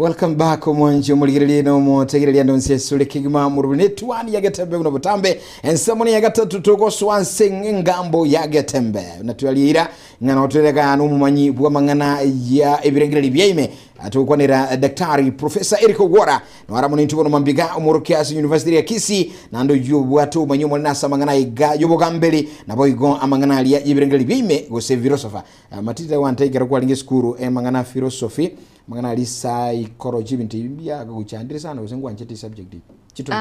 Welcome back omwanjo muligirili no motegirili ndonse sule kigima murubine twani ya Gatembe uno butambe ensamoni ya gatatu toko swansing ngambo ya Gatembe natwalira ngana otereka n'umumanyi bwa mangana ya ebirengirili byaime atukwanira Daktari Professor Eric Ogwora nwaramuni ntubono mambiga umurukiasi University ya Kisii nando yubwatu manyomo nasa mangana iga yobogambeli nabo igo amangana ali ya ebirengirili byaime gose philosopher matita wantegera kwa linge skuru mangana philosophy mangana ali psychology bintu bya guchandire sana usengwa ncheti subject chitu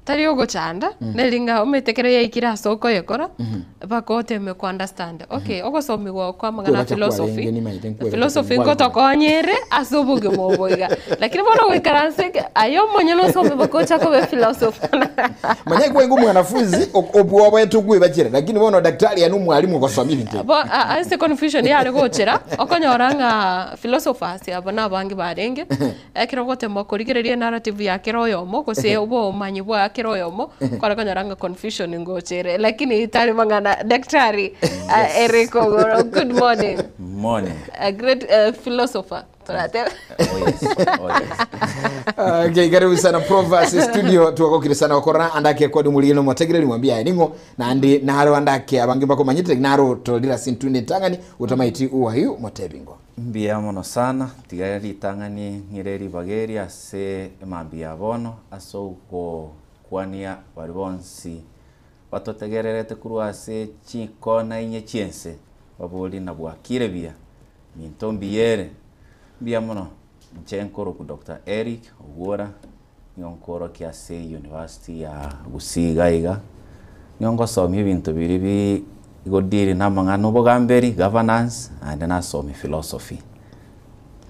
tari ogochanda nelinga umetekere ya ikira soko yekora bakote me ku understand okay ogosomi go kwa mangana philosophy ngoto konyere asubuge moboiga lakini bona wekaranse ayo monyelo somi bakocha ko be philosophy manye kwa ngumu wanafunzi obwo wetu gwibakire lakini bona daktari anu mwalimu gosomi bintu bo ase confusion ya ari gochera okonyoranga philosophers abana bangi barenge ekiro gote mokorigererie narrative ya kiroyo moko se obo manyibwa kiroyomo kwa kanyaranga confusion ngochere lakini itari mangana Daktari Eric Ogwora, good morning. Morning. A great philosopher. Okay, karibu sana Professor studio tuwakokire sana wakora andake kwa dumulino mwategire nimwambia ningo na andi naro andake abangi bako manyite naro tolira sintune tangani utamaiti uwa hiyo mwatebingo mbia mono sana tigari tangani ngireri bageri ase mambia bono asouko kwania baribonsi batotegererete kuruase chikona inye chiense babuli na bwakire bia mintombiyere bia mono nchenkoro ku Dr. Eric Ogwora nyonkoro kiase University ya Gusigaiga nyongo somi bintu biri godiri na mangano bogamberi governance and na somi philosophy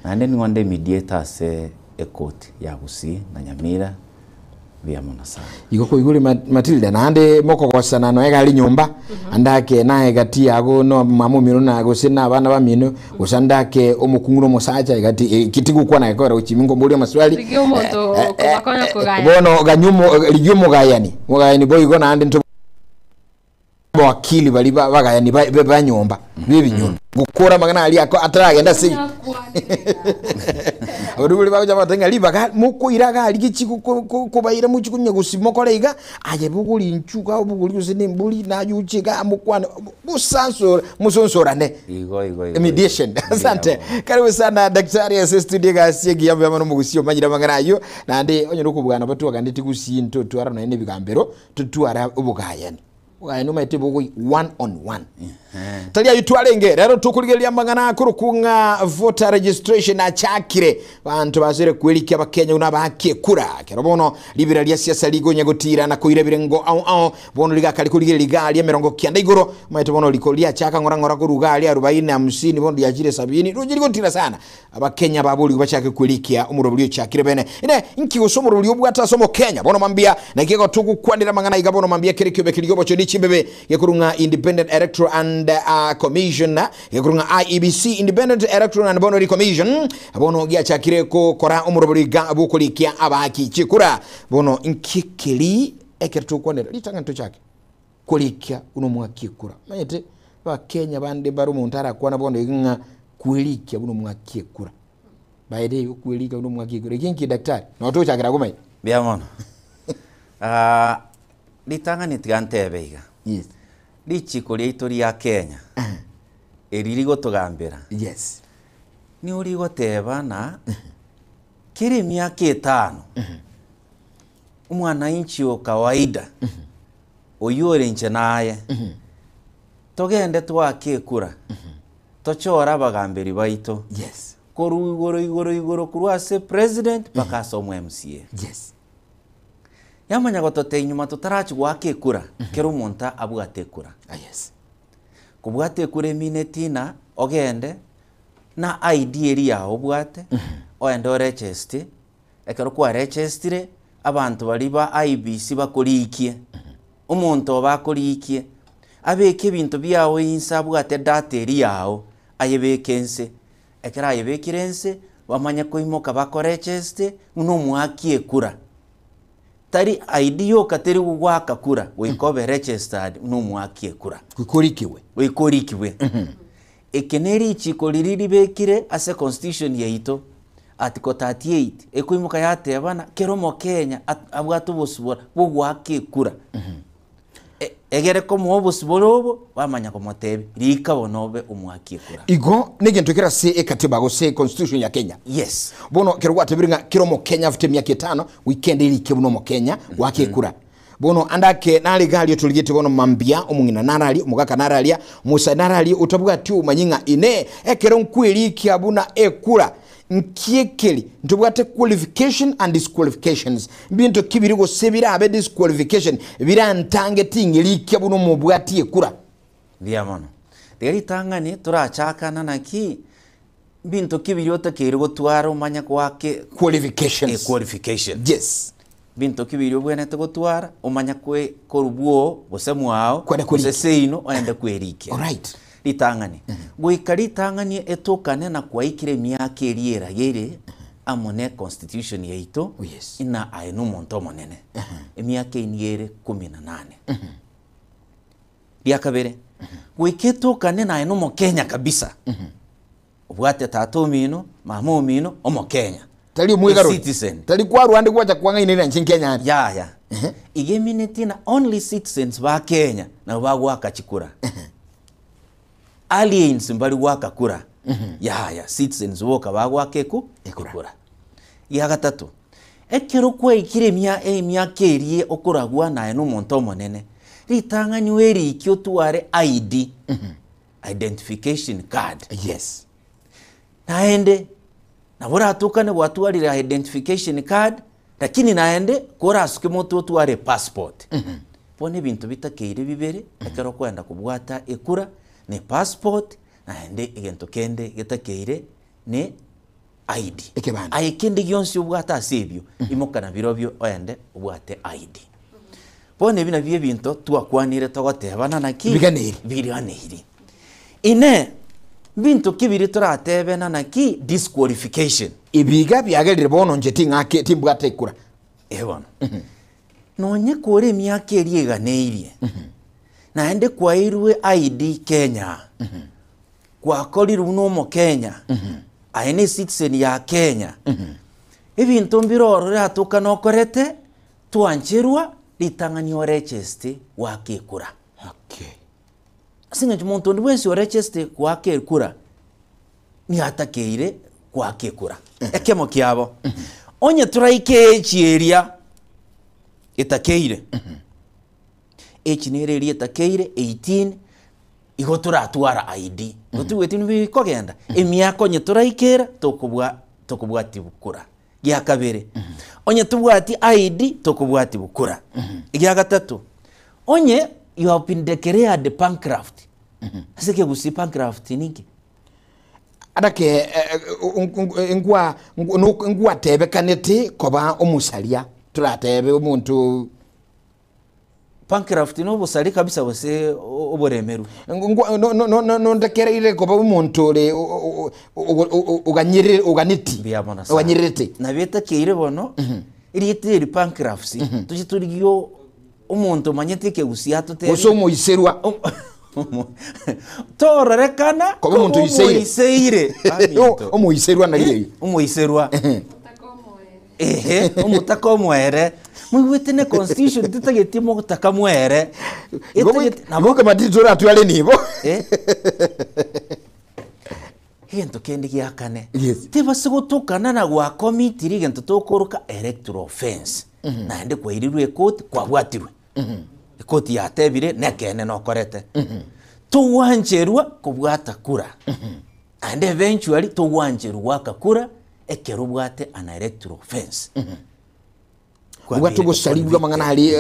and then one day mediator se ekoti ya Gusi na Nyamira bia mona sana igoko iguri Matilda na ande moko gosana no ega ali nyumba andake nae gati yago no mamu mino na gosina abana bamino gosandake omukunguro mosacha igati kitigu kwa na ekora uchimingo mbuli maswali ligyo moto kubakonya kugaya bono ganyumo ligyo mugayani boy go na ande nto wakili bali bagayani banyumba bibinyumba gukora magana ali ako ataragenda se Urubuli baje batenga libaga muko iraga aligichi kubayira muchikunye gusimokoleiga aje buguli inchuka buguli usini mbuli na yuchika mukwana busansora musonsorane igo mediation asante karibu sana Daktari ya studio gasigi yambe amano mugusio manyira magarayo nande onye kubwana batu aganditi gusinto twara na ene bigambero tutwara ubugayani Wano maitibu one on one. Talia yitwalenge rero tukuligelia mangana kurukunga voter registration na chakire bantu bazire kweliki abakenya unabahakie kura kerobono libira lya siasa ligo nyagotira na koire birengo au bono liga kali kuligere liga lya mirongo kianda igoro maito bono likolia chaka ngora kuruga lya 40 50 bono yajire 70 rujiri gotira sana abakenya babuli bachake kwelikia umurobulio chakire bene ine inki usomurobulio bwata somo Kenya bono mambia na kiko tukukwanira mangana igabono mambia kerekyo bekiligo bocho chimbebe yekurunga Independent Electoral and Commission yekurunga IEBC Independent Electoral and Boundary Commission bono gya chakireko kora umuroburiga abukulikia abaki chikura bono nkikili ekertu konera litanga nto chake kulikia uno mwakikura mayete ba Kenya bande baru muntara kwana bono inga kulikia uno mwakikura baide kulikia uno mwakikura kinki daktari no to chakira gumai bia mono litanga nitigantebeiga yes lichiko itori ya Kenya eriri gotugambira yes ni uri goteba na kiri miaka 5 umwana inchi o kawaida oyore nche naye togende twakekura tochora bagambiri baito yes koru igoro kurwase president bakaso mu MCA yes yamanya gotote inyuma tutarachi gwakekura kero monta abwatekura yes kubwatekura minetina ogende na ID eri yaho bwate oende register ekero kwa register abantu bali ba IBC bakorikie umuntu bakorikie abeke ibintu byawo insa bwate data eri yaho ayebekense ekera ayebekirense bamanya ko imoka bakoregister uno mwakekura tari ID yo kateri gugwaka kura wikobe registered no mwakie kura wikorikiwe ekeneri chiko liriri bekire ase constitution yaito article 38 ekuimuka yatebana keromo Kenya abwatu busubora bugwake kura egere ko mu busubora obo bamanya ko motebe rika bonobe umwaki kura igo nigento kira se ekatiba go se constitution ya Kenya. Yes bono kirwa tebiringa kiromo Kenya afite myaka 5 weekend iri kebuno mu Kenya wake kura bono andake nali gali tuligite bono mambia omungina narali omugaka narali musa narali utabwa ti umanyinga ine ekero nkwiri kiabuna ekura nkiekeli ntubwate qualification and disqualifications bintu kibiri go sebira abe disqualification bira ntange tingiri kiabuno mubwati ekura diamono deri tangani turachakana naki bintu kibiri otakere gotwara umanya kwake qualifications yes bintu kibiri obwenete gotwara umanya kwe korubuo bosemwao seseino oende kwerikia alright litangani goikari tangani etokane na kwaikire myaka eriera gere amone constitution yaito yes ina ainu monto monene emyaka iniere 18 biakabere goiketokane na ainu mo Kenya kabisa obwate tato mino mamo mino omo Kenya tali mwigaro citizen tali kwa Rwanda kwacha kwanga ine nchi Kenya ya igemineti na only citizens ba Kenya na bagwaka chikura aliens mbali waka kura ya citizens boka bagwake ku ekura ya gatatu ekero kwa ikire myaka erie okuragwa na eno monto monene ritangani weri ikyo tuare ID identification card yes naende nabora atukane watuarira identification card lakini naende kora asuke moto tuare passport pone bintu bitakeire bibere ekero kwenda kubwata ekura ne passport naende igento kende gitakeire ne ID ayikindi gyonsi ubwata asebyo imokana birobyo oyende ubwate ID pone bina bye bintu twakwanire togotebana naki biganiri ine bintu kibiri turatebena naki disqualification ibiga byagerire bono njeti ngake timbwate kura ebona nonye kore myaka eriganeirie naende kwairwe ID Kenya kwakoriru no Kenya aine citizen ya Kenya ebintu mbiroro ratuka no korete twancherwa litangani o register wakekura singa muntu ndwese o register kwakekura ni atakeire kwakekura ekemo kiabo onye turaike echieria etakeire echinere eri etakeire 18 igo turatwara ID gotuwete nibi kogenda emyako nye turaikera tokubwati bukura gya kabere onye tubwati ID tokubwati bukura gya gatatu onye you have been declared bankrupt asike gusi bankrupt niki adake ngwa tebe kaneti koba omusalia turatebe umuntu bankrupt no busali kabisa bose oboremeru no ndekere ile koba umuntu le uganyire uganiti uganyirete na beta keire bono iri bankrupt tugiturigyo umuntu manyeteke gusiato te oso muiserwa torerekana koba umuntu iseire umuiserwa na ile umuiserwa umutakomwere mwite ne constitution tutagetimo kutakamwere naboka matizora atwale nibo gento kendi gyakane tiba sigutokana na gwa committee gento tokoroka electoral offense naende kwairirwe court kwabwatirwe court yatebire nekene nokorete tuwancherwa kubwata kura and eventually tuwancherwa kakura ekero bwate an electoral offense ubwatu gusalibwa mangana hali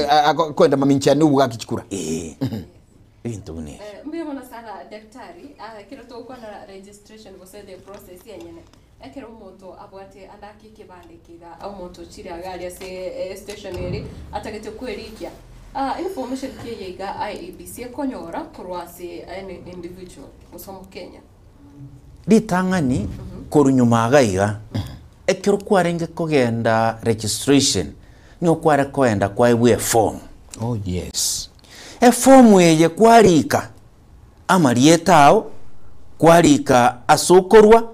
kwenda maminchani ubwakikura bintu bune mbona sana daktari kiro to kwa na registration go say the process yenyene ekero umuntu abwate andaki kibande kiga au umuntu chiri agali ase stationary atagete kwerikia information kiyiga IEBC konyora kurwase an individual musomo Kenya ditangani korunyuma agaiga ekero kwarenge kogenda registration niyo kware koenda kwa ibwe form yes form eye kwarika amarietao kwarika asokorwa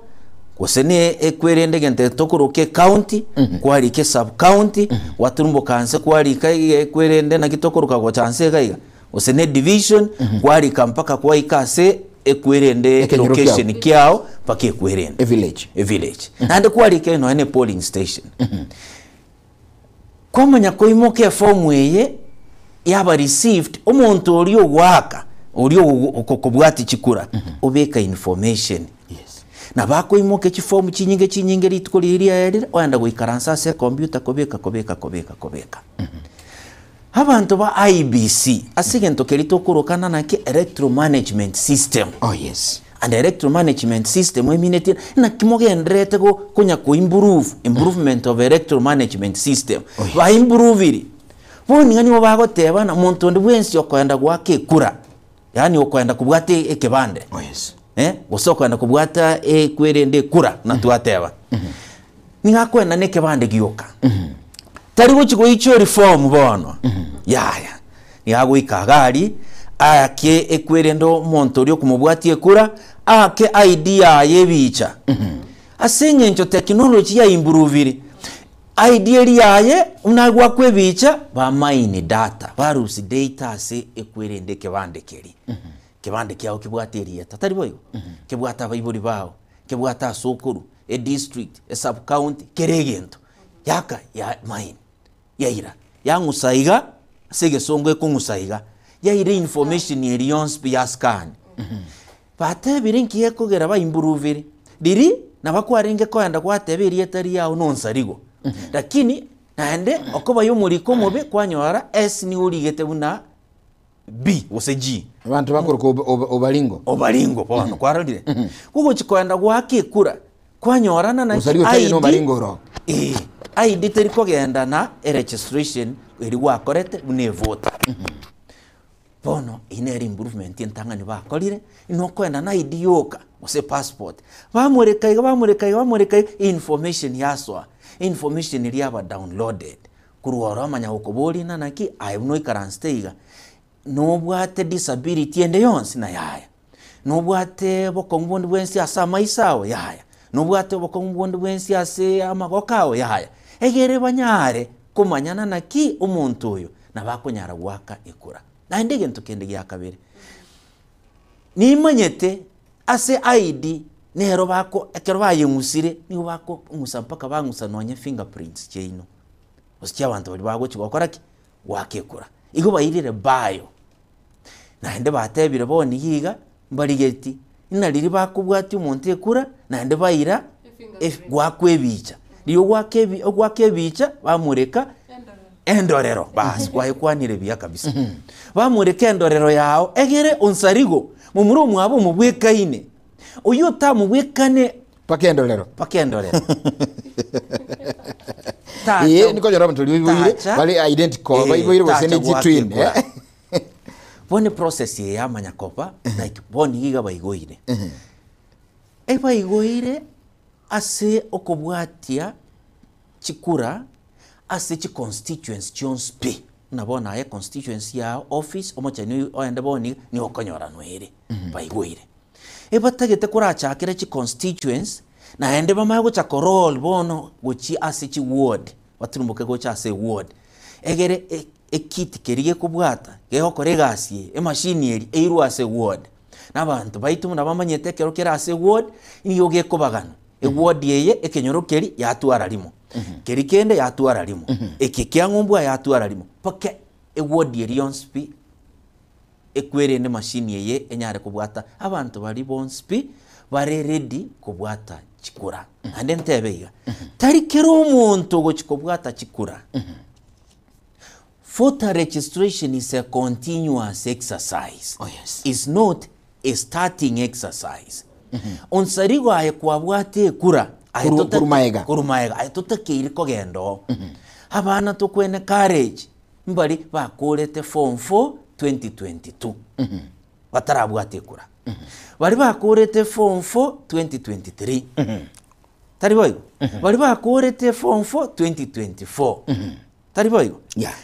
Gosene ekwerende gente tokuruke county kwari ke sub county waturumbo kanse kwari kai ekwerende na kitokuruka go chance kaiga gosene division kwari kampaka kwa ikase ekwerende location kyao pake ekwerende a village and kwari ke no ene polling station komanya koimoke form weye yaba received omuntu oli ogwaka oli okokobwati chikura obeka information na bako imoke chifomu chinyinge litukoliriya yalira oyanda guikaransa se computer kobeka abantu ba IBC asigento kelito kurokana na ke electoral management system and electoral management system emineti na kimoge ndrete go kunya ko improvement of electoral management system ba improve boni ngani wo bagoteba na muntu ndi bwensi okwenda gwake kura yani okwenda kubwate ekebande Gusoko anda kubwata ekwerende kura na tuateba ninga kwenda ne kebande giyoka tari guchigo icho reform bono yaya yago ikagari ake ekwerendo monto ryo kumubwati ekura ake idea yebicha asinge ncho technology ya improve idea yaye unagwa kwebicha ba mine data barusi data ase ekwerende kebande keri kebande kyao kibwateria tatari boyo kibwata bayiburi bao kibwata sokuru a district a sub county keregento yaka ya mine yaira yangusaiga sege songwe kungusaiga yaira information yerions biascan bate birinki yekogera ba improve diri nabakwarenge kwenda kwateberia etari yao nonsarigo lakini naende okoba yomuriko mobe kwanyora s ni urigete buna B oseji abantu bakuruko obalingo pono kwarondire kuko chikwenda gwake kura kwanyorana na ID no balingo ro ID teriko genda na registration eri wakorete ne vote pono ine improvement intangani bakorire ino kwenda na ID yoka ose passport bamureka information yaswa information iri aba downloaded kuruora amanya ukobori na naki ayuno ikaransteiga no bwate disability ende yonsi na yaya no bwate bokongondi bwensi asa maisawo yaya no bwate bokongondi bwensi ase amagokao yaya egere banyare kumanyana naki umuntu uyo nabakonyara gwaka ekura na ndege ntukende ya kabere ni manyete ase ID nero bako ekero bayengusire ni bako umusa mpaka bangusa nonye fingerprints cheino oskia abantu bali bago chigokora ki wakekura igo bayirire bayo na ende batebire boni yiga mbarigeti ina liri bakubwati umuntu ekura na ende bayira gwakwebicha liyo gwakebicha bamureka endorero bas kwayekwanire biya kabisa bamureka endorero yao egere onsarigo mumuru mwabo mubwekaine uyo tamubwekane pakendorero niko jora mtu liwire bali identical bayibwire bosene jitwin bone process ya manyakopa like boni giga bayigoire bayigoire ase okobwatia chikura ase chi constituency chonspe nabona ya constituency ya office omochani oende boni ni okonyora nwere bayigoire batagete kurachakira chi constituency na ende bamaye gocha korol bono gochi ase chi ward waturumbuke gocha ase ward egere ekiti kerige kubwata gehokore gasie emashini eri eiru ase ward nabantu baitu nabamanyete kero kera ase ward niyo gekobagana ward yeye ekenyorokeri yatwara limo keri kende yatwara limo ekekyangombwa yatwara limo pake ward yeri yonspi ekwerende mashini yeye enyare kubwata abantu bali bonspi bare ready kubwata chikura ande ntebeiga tari kero umuntu go chikobwata chikura voter registration is a continuous exercise. It's not a starting exercise. Onsarigo aye kwabwate kura kurumaega ayetota kiri kogendo abana tukwene courage mbali bakurete form 4 2022 batarabwate kura bali bakurete form 4 2023 tari boyo bali bakurete form 4 2024 tari boyo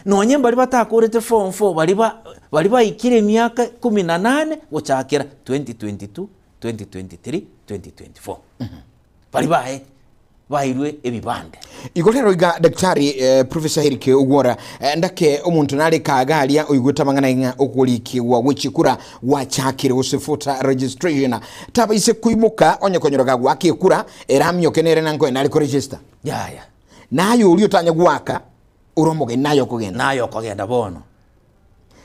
nonye bali batakurete form 4 bali bayikire myaka 18 gochakira 2022 2023 2024 bari bae bairwe ebibande igorero iga daktari Professor Herike Ugwora ndake omuntu nari kagalia uiguta mangana inga okuliki wa wichikura wa chakire usifuta registration taba ise kuimuka onye konyoroga gwake kura eramyo kenere nanko nari ko register ya nayo uli otanya gwaka uromoge nayo kogenda bono.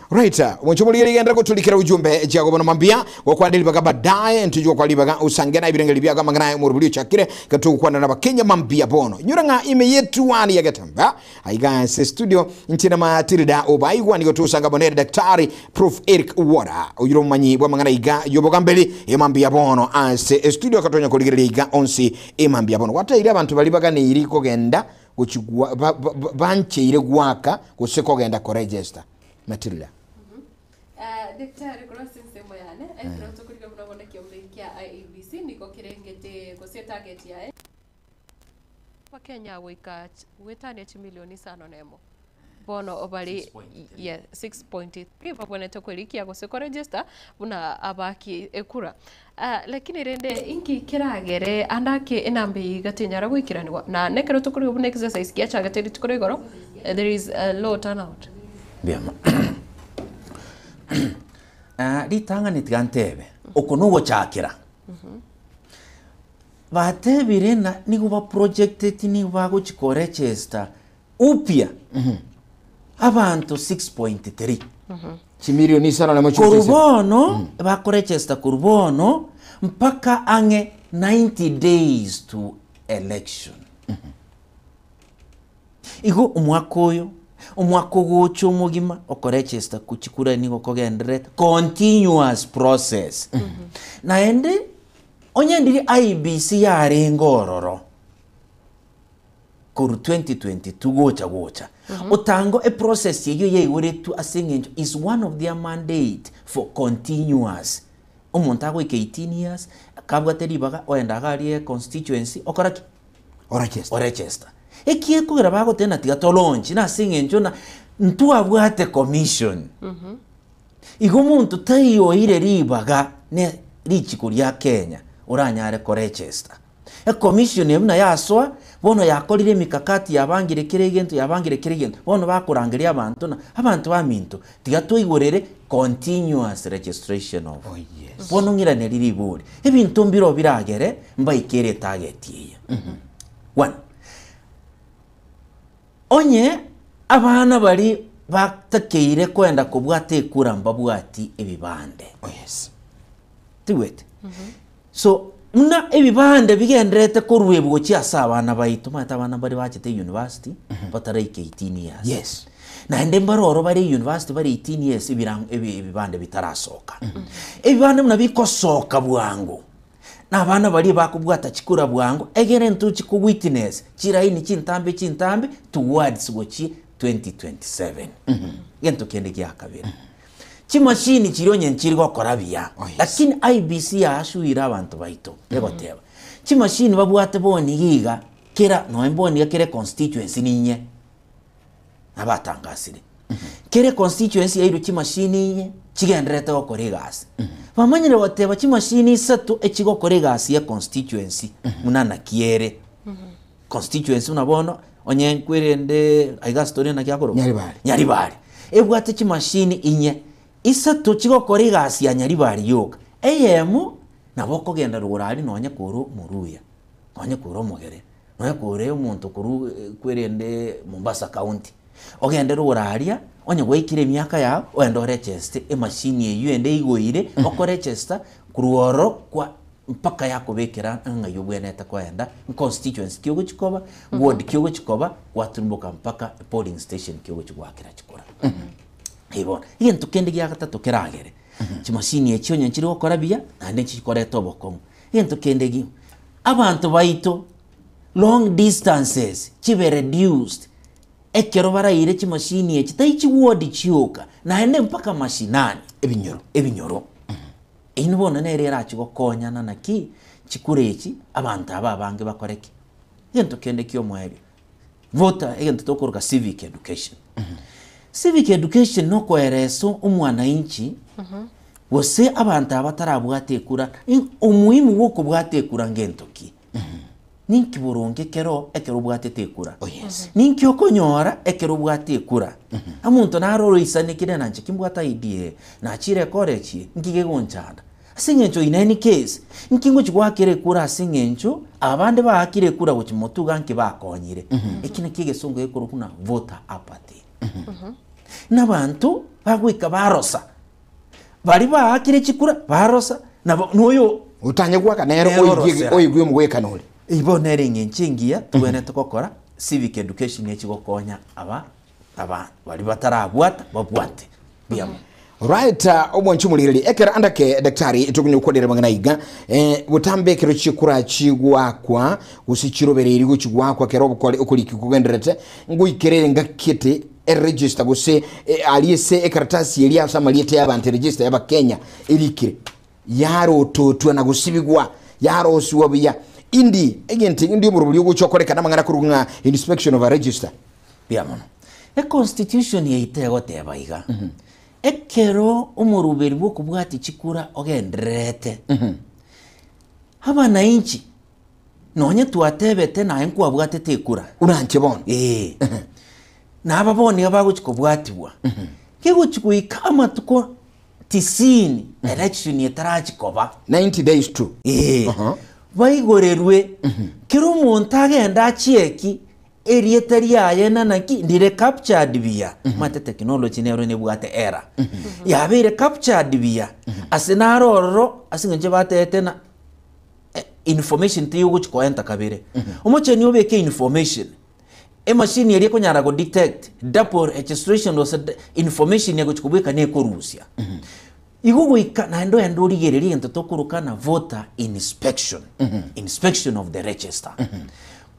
Right, mwenchumuli yenda kutulikira ujumbe jago bono mambia wakwandili baga badaye ntujua kwa libaga usangena ibirengeli byaga mangana murubuli chakire katu kwa na Kenya mambia bono nyuranga ime yetu wani ya gatamba aiga se studio ntina matirida obaigwa niko tusanga bonere daktari Prof Eric Ugwora uyuro manyi bwa mangana iga yobogambeli emambia bono ase studio katonya kulikira iga onsi emambia bono wataire abantu bali baga ne iriko genda kuchugwa banche ile gwaka kuseko genda ko register Matilda. Daktari kuna sisemo yane ekiro tukurika munabona kyombenkia IEBC niko kirengete kose target yae pa Kenya wetane milioni sano nemo bono obali 6.3 babone tokwelikia kose ko register buna abaki ekura lakini rende inki kiragere andake enambe gatinyara gwikiranwa na nekero tukurika buna exercise kya chagateri tukurigoro there is a low turnout biama ritanga nitgantebe okunugo chakira batebirena niguba projected niba guchiko register upya abantu 6.3 chimilioni sana na macho kurubono bakoregister kurubono mpaka ange 90 days to election igo umwakoyo umwako gocho mugima okoregister kuchikura nigo kogendereta continuous process na ende onyendiri IBC yare ngororo kuru 2022 gocha utango a process yeyo yeguretu asingenjo is one of their mandate for continuous umontago 18 years kabwateri baga oenda garie constituency okoraki register ekie kugira bago tena tiga to launch na singenjo na ntu abwate commission igo muntu tayo ire ribaga ne richikuri ya Kenya uranyare ko register e commission emna yaswa bono yakorire mikakati yabangire kirigento bono bakurangiria abantu na abantu baminto tiga toigorere continuous registration of bono ngira ne ririburi ebintu mbiro biragere mbaikere target ye one onye abana bari batakeire kwenda kubwate kuramba bwati ebibande tiwete so muna ebibande bigenderete kurwebwo cyasa abana bayito mata abana bari bakite university batara 18 years na ende mbaroro bari university bari 18 years ebibande bitarasoka ebibande muna bikosoka bwangu na abana bari bakubwata chikura bwangu egere ntuchi ku witness chiraini chintambe towards gochi 2027 gento kende kya kabiri chimashini chironye nchirwa korabia lakini IBC yashuira abantu baito egoteba chimashini babwate boni giga kera no emboni kere constituency ninye abatangasire kere constituency yairu chimashini nye chigenderete okoregasi bamanyire bateba chimashini 3 echigokoregasi ya constituency munana kiere constituency unabono onye kwerende aiga story na kyakoro nyaribari ebwate chimashini inye 3 chigokoregasi ya nyaribari yoka eyemu naboko genda rurari nonye kuru muruya nonye kuru mugere nonye kure umuntu kuru kwerende Mombasa county ogende ruraria onye gwikire myaka ya oendo register emashini yeyu ende igoire okoregister kuruoro kwa mpaka yako bekera nga yobweneta kwenda constituency kyogo chikoba ward kyogo chikoba watumbuka mpaka polling station kyogo chigwakira chikora ibona yento kende gya gatatu keragere chimashini ekyo nyankiri okorabia ande chikoreta obokomo yento kende gi abantu baito long distances chibe reduced ekero barayire chimashini eki taichi ward chioka na ende mpaka mashinani ebinyoro inubona nerera chigokonya na naki chikureki abantu abange bakoreki yento kende kyo mwebe voter yento tokoruka civic education civic education no kwereso umwana inchi wose abantu abatarabwate kura umuhimu woko bwate kura ngentoki ninki burunge kero ekero bwatete kura Oh yes. ninki okonyora ekero bwate kura amuntu naroro isanikire nanje kimbwata idea na chire korechi ngige gonchanda asingencho in any case nkingo chigwakire kura asingencho abande baakire kura gochimotuga nki bakonyire ekine kigesongo ekoro kuna voter apathy n'abantu bagwika barosa bari baakire chikura barosa noyo utanye gwaka nero oyigwe mugweka nole ibonere ngencingia tubene tukokora civic education yechigokonya aba bari batarabwata babwate biamo. Right, omwanchu mulirili ekera andake daktari itukunyokodera mangana iga butambe kero chikura chigwakwa usichirobereri guchigwakwa kero bukole ukuliki kugenderete nguikerere ngakete register guse aliyese ekaratasi yeli asama liyete y'abantu register y'aba Kenya ilikire yaro totwa na gusibigwa yaro osuwabiya indi egenti indi mu rubuli guchokoreka namangana kurunga inspection of a register biamo. E constitution yeitego tebaiga ekero umuruberi bwo kubwati chikura ogenderete abana inchi nonye tuatebete na enku abwatete ikura uranche bona na ababoni abaguchikobwatibwa kiguchikuika amatuko 90 election yetarachikoba 90 days to baigorerwe kiro umuntu agenda achieki erietari yaye nanaki ndire captured via mate technology nero ne bwate era yabere captured via asenaroro asingenje batete na information tiyo guchikoenta kabere omoche ni obeke information machine yari kunyara go detect double registration was information yago chikubika ne ko Russia igugu ikana ndo yandorigereri ento tokurukana voter inspection inspection of the register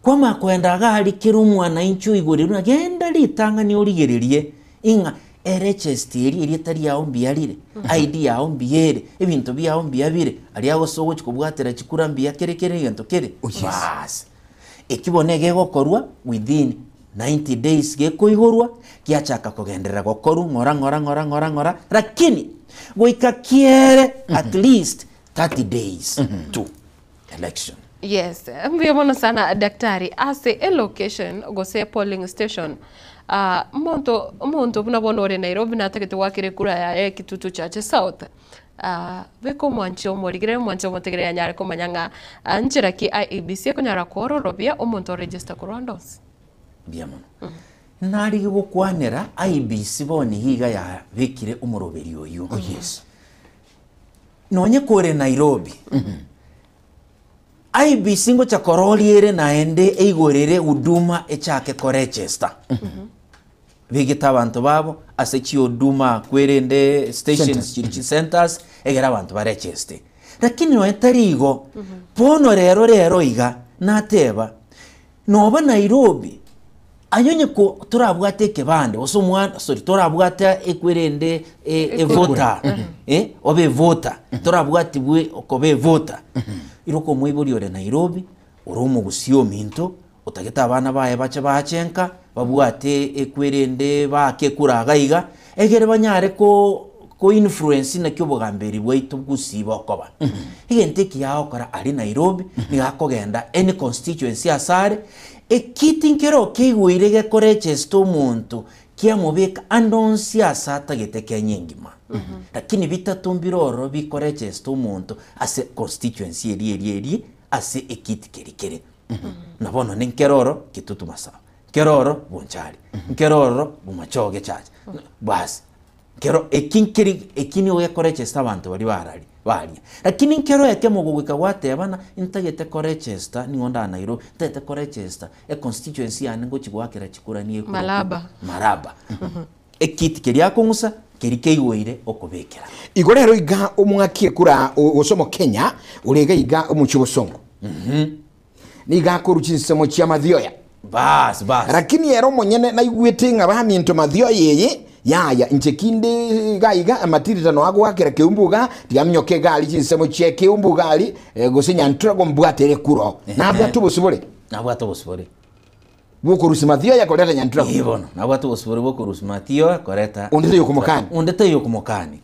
kwama kwenda gali kiru mwana inchu igorero agenda litanga ni origererie inga register iri tari yawo mbiyarire ID yawo mbiyere ebintu byawo mbiyabire ali yawo sogo chikubwatera chikura mbiya kerekere ento kere bas ekibonege gokorwa within 90 days gekoigorwa kiachaka kugenderera gokoru ngora lakini goika kiere at least 30 days to election. Yes, mbiyamona sana daktari ase a location go say polling station monto buna bonore Nairobi na takete wakire kura ya Kitutu Church South beko mwancho morigire mwancho motegere yanyare ko manyanga anjira ki IEBC ko nyara kororobia omonto register korandos biamono nari gukwanera IEBC boni higa ya bikire umuroberi oyu. Oh yes. Nonye kore Nairobi IEBC ngo chakoroliere naende eigorere huduma echake ko register bigita abantu babo asechi huduma kwerende stations chirichi centers egera abantu ba register lakini no entarigo bono rero iga nateba noba Nairobi anyonye ko turabwate kebande osomwana sorry turabwate ekwerende voter obe voter turabwate bwe okobe voter iroko mwiburi ore Nairobi urumu gusio minto utageta abana baye bache bachenka babwate ekwerende bake kuragaiga egere banyare ko influence na kyobogamberi bwaitu gusiba koba igente kiyaho kora ari Nairobi nigakogenda any constituency asare ekitinkero kigwirege korechesto muntu kia mubeka andonsia sata geteke nyingima lakini bitatumbiroro bikorechesto muntu ase constituency eri ase ekiti kerikere nabono nenkeroro Kitutu Masaba keroro Bonchari keroro Bumachoge chacha bas kero ekini oya korechesto abantu bari barari bari lakini nkero yake mugugika wate abana intagete korechesto ningonda Nairobi tete korechesto e constituency ya ngo kigwakira kikura niye maraba ekiti keria kungusa kerike igoire okubekera igorero iga omwaki kura osomo Kenya urega iga omuchibosongo niga kuruchinsemo chia mathioya bas lakini yero monyene na igwete ngabami into mathioya yeye yaya inchekinde gaiga amatirita no agwakira keumbuga diamnyoke gali chinsemo chia keumbuga ali gosinya ntrago mbwatere kuro nabwatu busubule bukurusi mathioya koreta nyantrago ibono nabwatu busubule bukurusi mathioya koreta undete yokumokani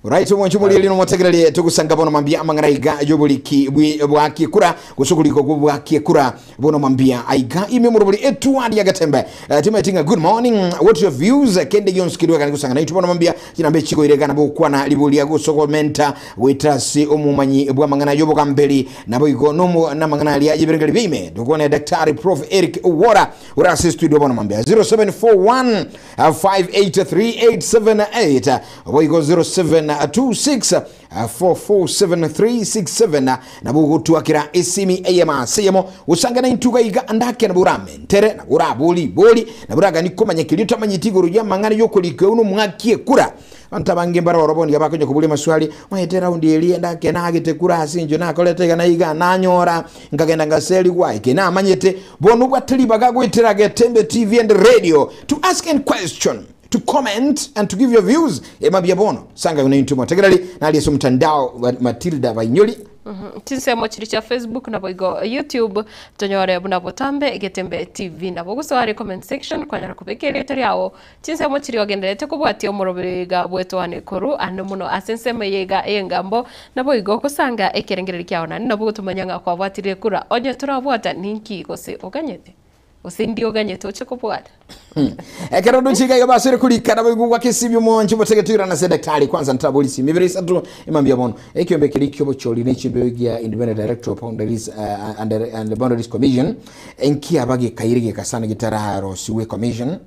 Right, mwanchu muri lino mwategerere tugusanga bono mambia amangana iga yobuliki bwaki kura gusukuliko bwaki kura bono mambia aiga ime murubuli etuwadi ya gatembe timetinga good morning what your views kende yonskirwa kana kusanga na bono mambia kinambe chiko iregana bokwana libulia gusoko menta wetasi omumanyi bwa mangana yobo kambeli nabo igo nomu na mangana ali ajiberengeli bime dukone daktari prof Eric Owora urasi studio bono mambia 0741 583878 abo igo 0726 447367 na bugutu akira esimi ayama seyamo usanga na intuga iga andake na burame ntere na burabuli boli na buraga nikomanya kilito amanyitigo rujya mangana yokolike uno mwakie kura antabange mbara waroboni yabakonye kubuli maswali mwete raundi eli ndake nagite kura asinjo nakolete na iga nanyora ngagenda ngaseli waike na amanyete bonu bwatili bagagwitira Getembe TV and radio to ask a question, to comment and to give your views. Emabia bono sanga unaintuma tegerali na aliyeso mtandao Matilda Bainyoli tinsemo chiricha Facebook na boigo YouTube tonyore buna botambe Getembe TV na bogusware comment section kwa nyara kubekere teriawo tinsemo chiri ogenderete kubwati omurobega bwetwane koru ando muno asenseme yega engambo na boigo kusanga ekerengereri kyaona na bogutumanyanga kwa bwatire kura onye turabwata ninki gose oganyete usindi oganyete ochekobwata ekero duchiga yabasire kulikana bigugwa kisibyo monje botegetura na daktari kwanza ntabolisi mibiri satu imambia bono ekyombe kilikyo bocholi nechimbe ya independent director of boundaries and the boundaries commission enki abage kairige kasana gitararo siwe commission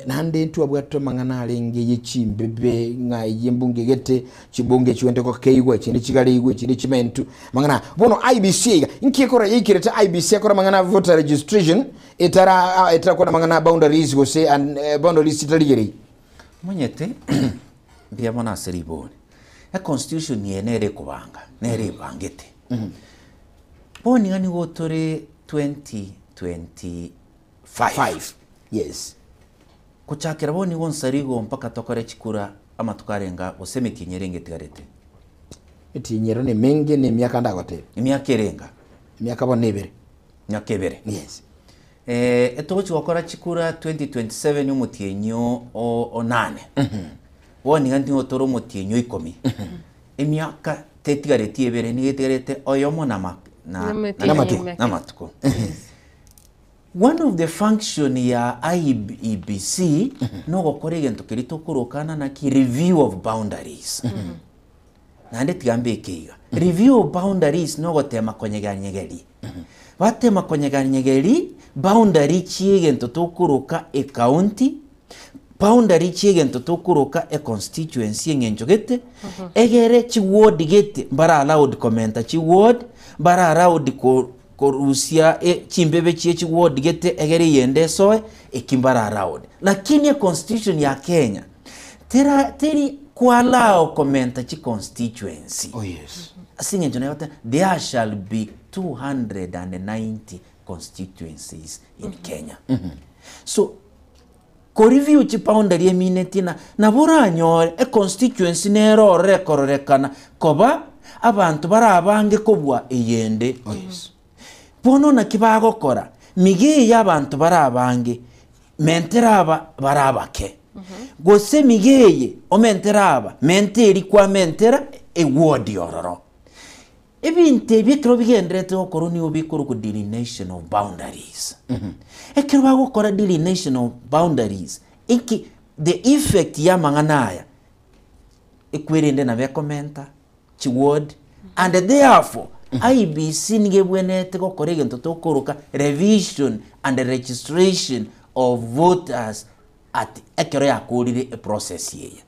nande ntu abwato mangana alenge yichimbebe nga yembunge gete chibunge chiwende ko keigwa chindi chigaligwe chindi chimentu mangana bono IBC inki ekora yikireta IBC ekora mangana voter registration etara kona mangana boundaries go say and boundaries italigeri munyete bia mona seribone a constitution yenere kubanga nere bangete boni ngani gotore 2025 yes kuchakira boni gonsarigo mpaka tokore chikura ama tukarenga osemiti nyerenge tigarete itinyero ne menge ne myaka ndagote imyaka erenga myaka bonebere myaka ebere yes etochi wakora chikura 2027 umutienyo o 8 woni ngandi otoro mutienyo 10 emyaka tetigarete ebere ni getigarete oyomo na matuko one of the function ya IEBC no gokore gento kirito kurokana na ki review of boundaries nande tigambe kiga review of boundaries no gotema konyeganyegeri batema konyeganyegeri boundary chiegento tokuroka e county boundary chiegento tokuroka e constituency ngenjogete egere chi ward gete bara allowed commenta chi ward bara allowed korusia chimbebe chi ward gete egere yende soe ekimbara allowed lakini constitution ya Kenya teri kwalao commenta chi constituency oh yes asingenjo na there shall be 290 constituencies in Kenya. So, ko review chi boundary eminetina na buranyo e constituency nero rekororekana koba abantu barabange kobwa eyende. Oh yes. Bono na kibagokora migi y'abantu barabange menteraba barabake. Gose migeye o menteraba menteri kwa mentera e ward yororo. Ebinte bitro bigendrete okoroni obikoro ku delineation of boundaries. Ekero bagokora delineation of boundaries iki the effect ya manganaya ekwirinde na bekomenta chi ward and therefore IBC ngebwenete gokora egento tokoroka revision and registration of voters at ekero yakurire a process yeye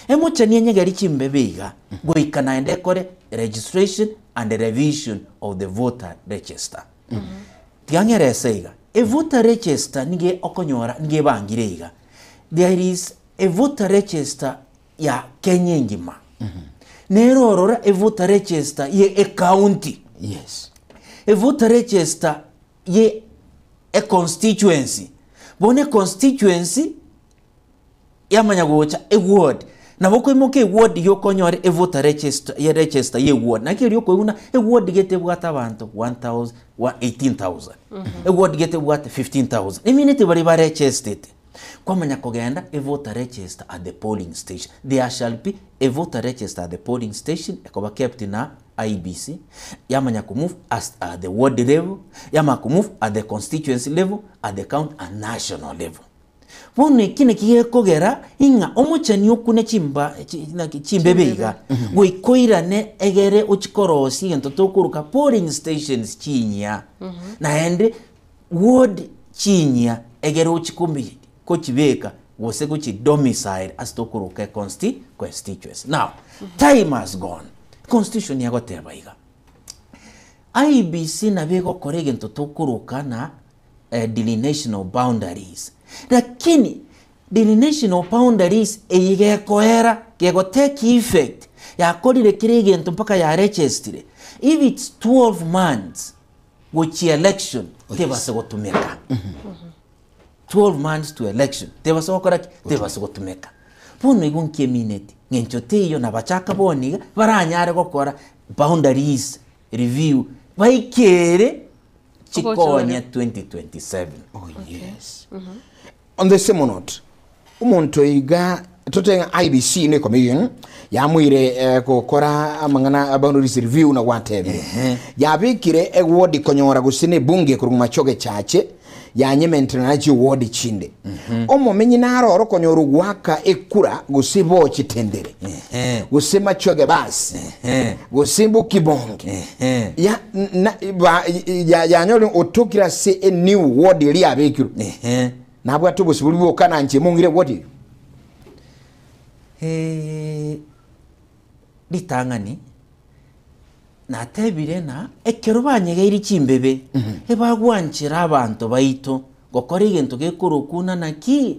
emochani nyegari chimbebeiga goikana ende kore registration and the revision of the voter register. Tiangereseiga a voter register nige okonyora nige bangireiga there is a voter register ya Kenya ngima nerorora a voter register ye a county yes a voter register ye a constituency bone constituency ya manyagocha a ward na boko imoke ward yokonyore e voter register ye ward na kiri yoko una e ward gete bwata abantu 1000 18,000 e ward gete bwata 15,000 iminete bari ba registered kwamanya kugenda a voter register at the polling station. There shall be a voter register at the polling station ekoba kept na IBC. Yamanya kumove at the ward level, yamanya kumove at the constituency level, at the county and national level. Wone kine kiye kogera inga omuchani okune chimbebeiga goikoirane egere uchikorosi gento tokuruka polling stations chinya naende ward chinya egere uchikumbi kochibeka gose gochi domicile as tokuruka constituency. Now time has gone, constitution yagotebaiga IBC nabego korege gento tokuruka na delineation of boundaries. Lakini delineation of boundaries eigekoera gego take effect ya kodire kirigento mpaka ya register. If it's 12 months which election tebase gotumeka 12 months to election tebase gokora tebase gotumeka bono igonkie minute ngenchote iyo nabachaka boniga baranyare gokora boundaries review baikere chikonya 2027. Oh yes. On the same note, umuntu iga totenga IBC ne commission ya mwire kokora amangana boundaries review na whatever. Yabikire ward konyora gusine bunge kuruma choge chache ya nyement na ji ward chinde. Omumenyi naro konyora gwaka ekura gusibo chitendere. Gusema choge basi. Gusimbu kibonge. Ya nyori otokira se a new ward iri abekiru. Nabwa tubusibuli bokana nche mungire wodi litangani na tebire na ekero banyegeiri chimbebe ebagwanchira abantu baito gokora igento gekurukuna naki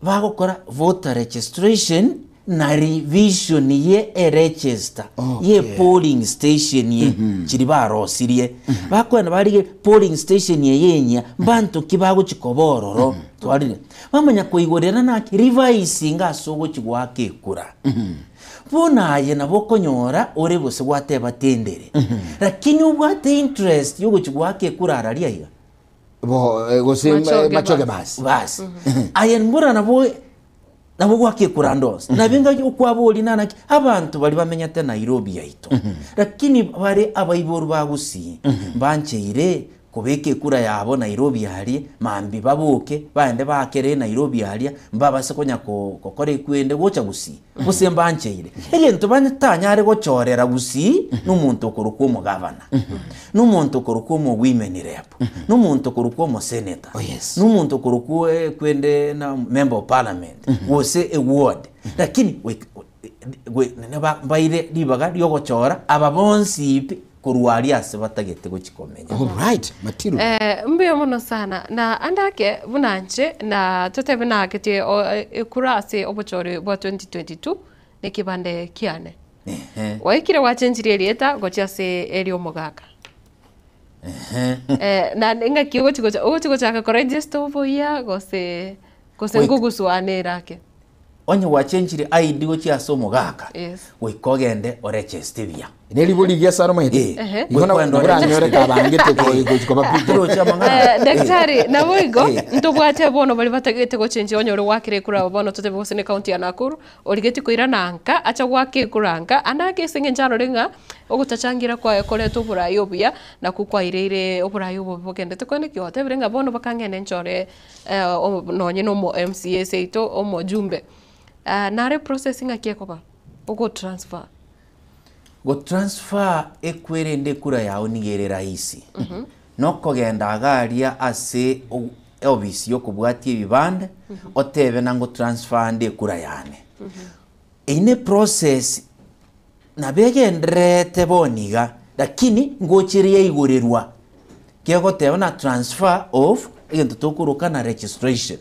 bagokora voter registration na revision ye register ye polling station ye chiri barosirie bakwena bari polling station ye yenya bantu kibago chikobororo twarire bamanya kuigorera na revising asogo chigwake kura bona ye nabo konyora ore bose gwate batendere lakini ubwate interest yugo chigwake kura araria iga bo gosimba machoge basi ayen mbura nabo gwake kurandos nabenga ukwaboli nanaki abantu bali bamenyate Nairobi yaito lakini bari abayiboru bagusi bancheire kubeke kura yabo Nairobi yari mambi babuke bande bakere Nairobi yari mbabase konya kokore kwende gocha gusi buse mbancheire egento banyatanyare gochorera gusi n'umuntu okuruko mu governor n'umuntu okuruko mu women rep n'umuntu okuruko mu senator n'umuntu okuruko kwende na member of parliament wose a ward lakini we baire libaga lyogochora ababonsi kuruari ase batagete guchikomenya. All right, Matiru. Mbiyo muno sana na andake bunanche na totebe na kete kurase obochori bwa 2022 ne kibande kiane. Waikire wachenjire lieta gocha se eri omugaka. Na nga kigo chigocha ka register boya gose nguguswane rake. Onye wachenjire ID gochi ase omugaka. Wikogende oregister bia. Neli boli gesa no mahiti. Ngona ndora nyore ka bangete ko bapitiro cha mangana. Daktari na boigo ntobwate bono bali batagete go chenje onyore wakire kura bono tote bose ne county ya Nakuru oligeti ko irananka acha gwake kuranka anake senge njaro renga ogutachangira kwa ekole to burayo bya na kukwa ireire oburayo bogende to kone kyote birenga bono bakangene nchore nonye no mo MCA seito omo jumbe nare processing akiekoba ogo transfer go transfer ekwerende kura yao nigere rahisi no kogenda agaria ase obisi yokubwati ebibande otebe nango transfer nde kura yane ine process nabegendrete boniga lakini ngochirie igorerwa kegoteba na transfer of egento tokuruka na registration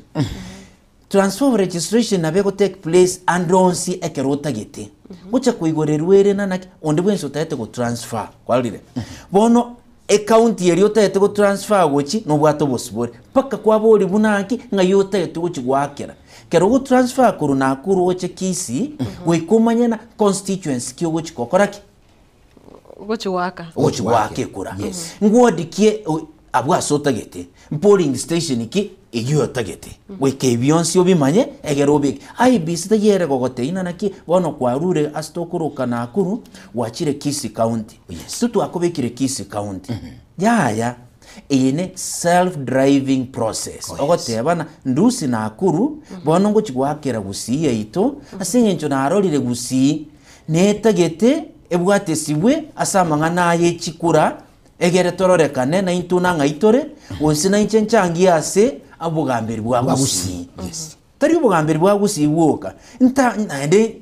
transfer of registration nabego take place and onsi ekerota gete gucha kuigorerwere nanaki onde bwenso tayete go transfer kwalire bono account yeri otayete go transfer gochi no bwato bosibore paka kwabori bunaki nga yotayete gochi gwakera kero go transfer kuru na kuru oche kisi goikomanya na constituency kyo gochi kokoraki gochi wake kura ngodikie abwa sota gete polling station iki igiyo tagete weke bionsi obimanye egero big IBC tagere gogoteina naki bono kwarure astokuruka na akuru wachire Kisii County tutu akobekire Kisii County yaya ine self driving process ogotebana ndusi na akuru bono ngo chigwakera gusiye ito asingencho na arorire gusi netagete ebwate siwe asamanga naye chikura egere tororekane na intuna ngaitore wosina inchencangi ase abugambiri bwa gusi tari ubugambiri bwa gusi woka nta nande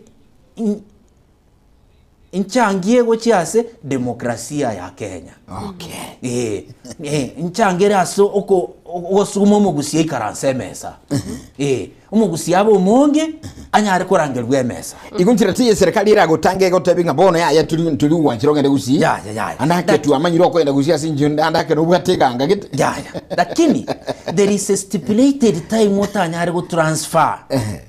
inchangie go chiase demokrasia ya Kenya inchangie aso oko osumo mu gusi ikaranse mesa umugusi abo umonge anyare korangerwe mesa igunjira tiye serikali ira gotange gotebinga bono ya tuli wanchirongende gusi ya andake tu amanyiro ko enda gusi asinje andake no bwateganga gite ya lakini there is a stipulated time what anyare go transfer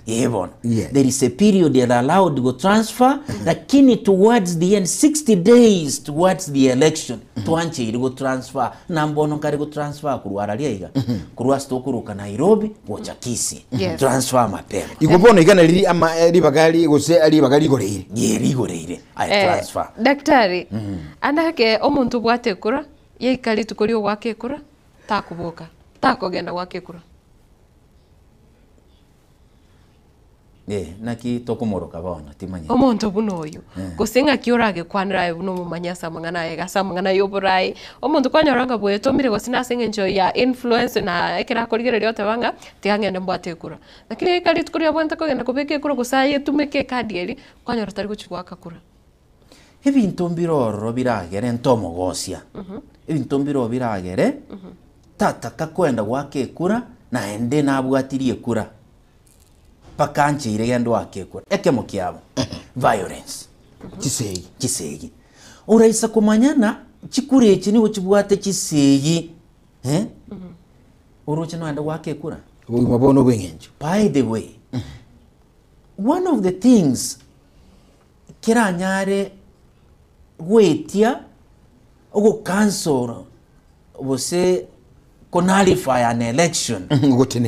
yebona there is a period that allowed go transfer lakini towards the end 60 days towards the election twanche go transfer na mbono kari go transfer kurwara liaiga kurwa stokuruka Nairobi gocha Kisii transfer mapema ikobono igana liri ama libagali gose ali bagali goreire yerigoreire I transfer daktari andake omuntu bwate kura yeikali tukuri gwake kura takuboka takogenda gwake kura naki tokumoroka bono timanye omuntu buno oyu gusinga kiurage kwaniraye buno mumanyasa mangana yegasa mangana yoburai omuntu kwanyoranga bwetomire gosina sengenjo ya influence na ekera korigere ryote banga tigangende mbwate kura lakini kali tukuria bwanta kogenda kubeke kura gusaye tumeke kadieri kwanyora tari guchigwaka kura ebintu mbiroro biragere ntomogosia ebintu mbiro biragere tata kakwenda gwake kura na ende nabwatirie kura pakanche ire yando akekura ekemo kiabo violence kisegi uraisa kumanyana chikure echi ni uchibwate kisegi uroche no anda wakekura mabono bwengenjo by the way one of the things kiranyare wetia ogo cancel bose konalify an election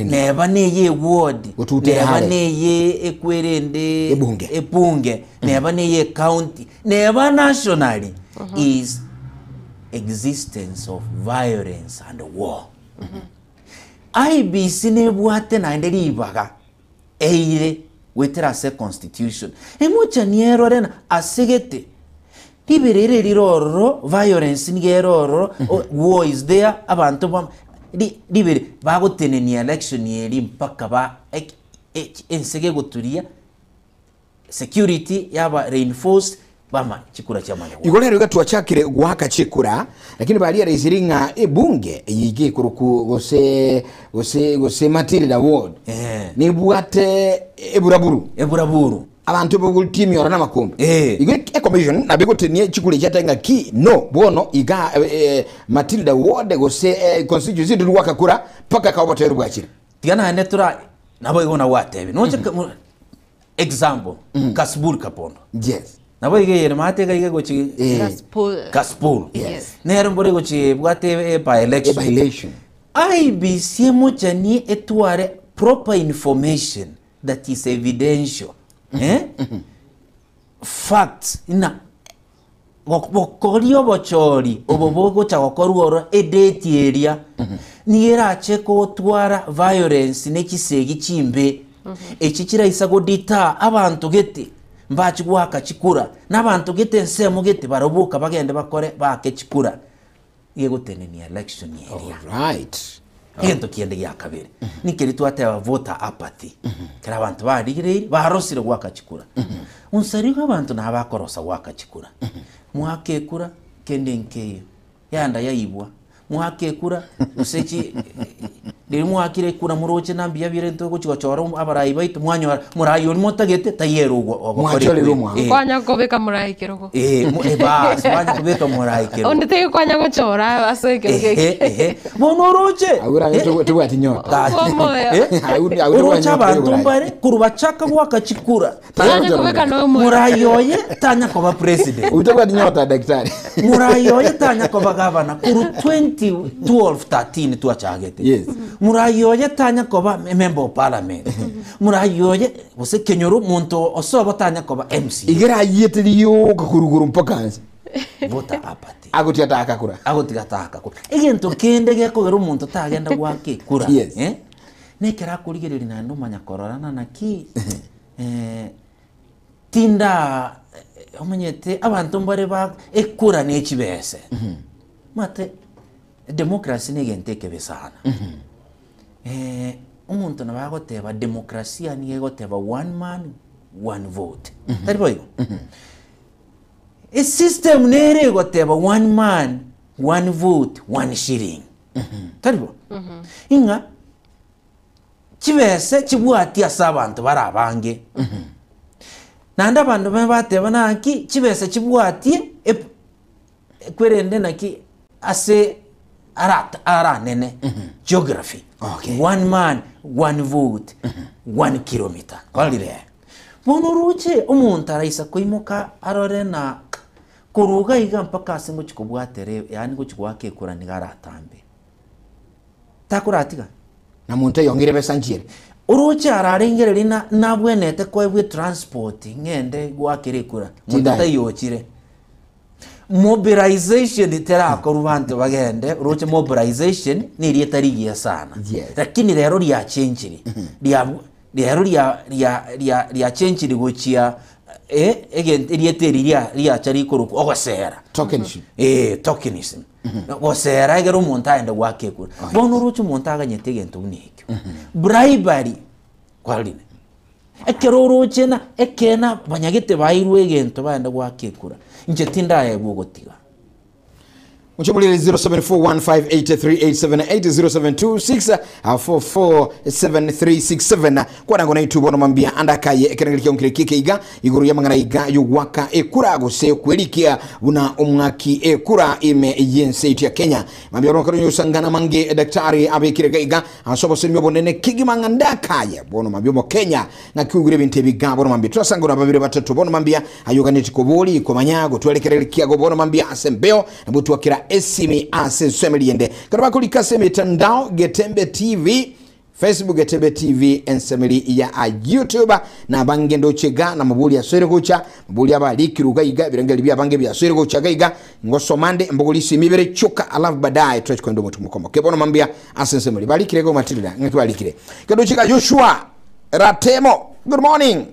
neba neye ward neba neye ekwerende ebunge neba neye county neba nationally is existence of violence and war IBC nebwate na nderi ibaga eire wetera se constitution emucha niero rena asegete tiberere riroro violence ngeroro war is there abantu bam libere bagotenenia election yeri mpaka ba ensege guturia security yaba reinforced bama chikura cha manya igolero gatwa chakire gwaka chikura lakini bali reziringa ebunge yige kuruku gose Matilda Ward ni bwate eburaburu abantu b'ultimi orana makombe igwe commission nabigotenie chikule cyatenga ki no bono iga Matilda Ward gose constituency ndurwaka kura paka kabotere bwakira tigana hane tura nabo igona watebe no example Kasbul Kapondo yes nabo igeye mateka ige gochi Kaspul nero mbore gochi bwate by election IBC mochani etware proper information that is evidential facts ina bokorio bochori obobogo chagokoruoro edate area niera cheko twara violence nekisegi chimbe ekichira isago dita abantu gete mbachi gwaka chikura nabantu gete nsemo gete barobuka bagende bakore bake chikura yegotenenia election area right Ento kiende ya kabere nikeri twate voter apathy kera abantu barigire barosire gwaka chikura unsariga abantu nabakorosa gwaka chikura muhake kura kende nkeyo yanda yaibwa muhake kura usechi ndi muhakire kura muroche nambia bire ntoko chigochora abarayi baitu mwanyora murayo motagete tayero ogokore kwanya kobeka murayi kirogo bas kwanya kobeka murayi kirogo onde te kwanya gochora aseke monoroche agura tuwa tinyota urocha abantu mbare kuruba chaka gwaka chikura kwanya kobeka no murayoye tanya koba president utakuwa tinyota daktari murayo yetanya koba gavana kuru 2012-13 tuachagete Yes. murayo yetanya koba member of parliament murayo ye bose kenyoru muntu osoba tanya koba MC igera yetiriyo kakuruguru mpaka vota apati agotia akakura agotigataka kura egento kende gekogera umuntu tagenda gwake kura Yes. nekera kurigereri na ndo manyakororana naki tinda omenyete abantu mbare ba ekura n'ekibese mate democracy negenteke besana umuntu nabagoteba democracy ni egoteba one man one vote tariboyo a system nere egoteba one man one vote one shilling taribo inga kibese kibwati asabantu barabange nanda abantu bateba naki kibese kibwati kwerende naki ase ara nene geography one man one vote 1 kilometer kalire bonoruche umuntu araisa kuimuka arore na kuruga iga mpaka asingo kikubwatere yani go kigwake kura nigaratambe takuratiga na muntu yongire besanjire uruche ararengereri na bwenete kwebwe transport ngende gwakire kura mutata yochire mobilization iterako rubantu bagende uruche mobilization ni rietarigiye sana lakini rero lya change lya change ligochia again rieteri lya chari kuruko ogosera tokenism tokenism ogosera egero umuntu aende gwake kura bono uruche umuntu aganyete gento unikyo bribery kwaline ekero uruche na ekena banyagete bairwe gento baende gwake kura nje tinda yebo gotiga Mchumulile 0741583878 0726447367 kwa nango na YouTube ono mambia andakaye ekerengeliki onkirikike iga iguru ya mangana iga yugwaka ekura gose kwelikia una umwaki ekura ime yense itu ya Kenya mambia ono karonyo usangana mange daktari abekireka iga asobo sini mbonene kigi mangandakaye bono mambia mo Kenya na kiugure binte biga bono mambia twasango na babire batatu bono mambia ayuganiti koboli komanyago twelekerelikia go bono mambia asembeo na butu wakira esimi asensemeliende karaba kulika mitandao Getembe TV Facebook Getembe TV ensemeli ya YouTube na bangendo chega na mabuli ya swere gocha mabuli abaliki ruga birengeli bya bange bya swere gocha gaiga ngosomande mbogolisi mibere chuka alafu baadaye twachikondo mutumukomo kebono mambia asensemeli balikirego matilda ngitwalikire kado chika Joshua Ratemo good morning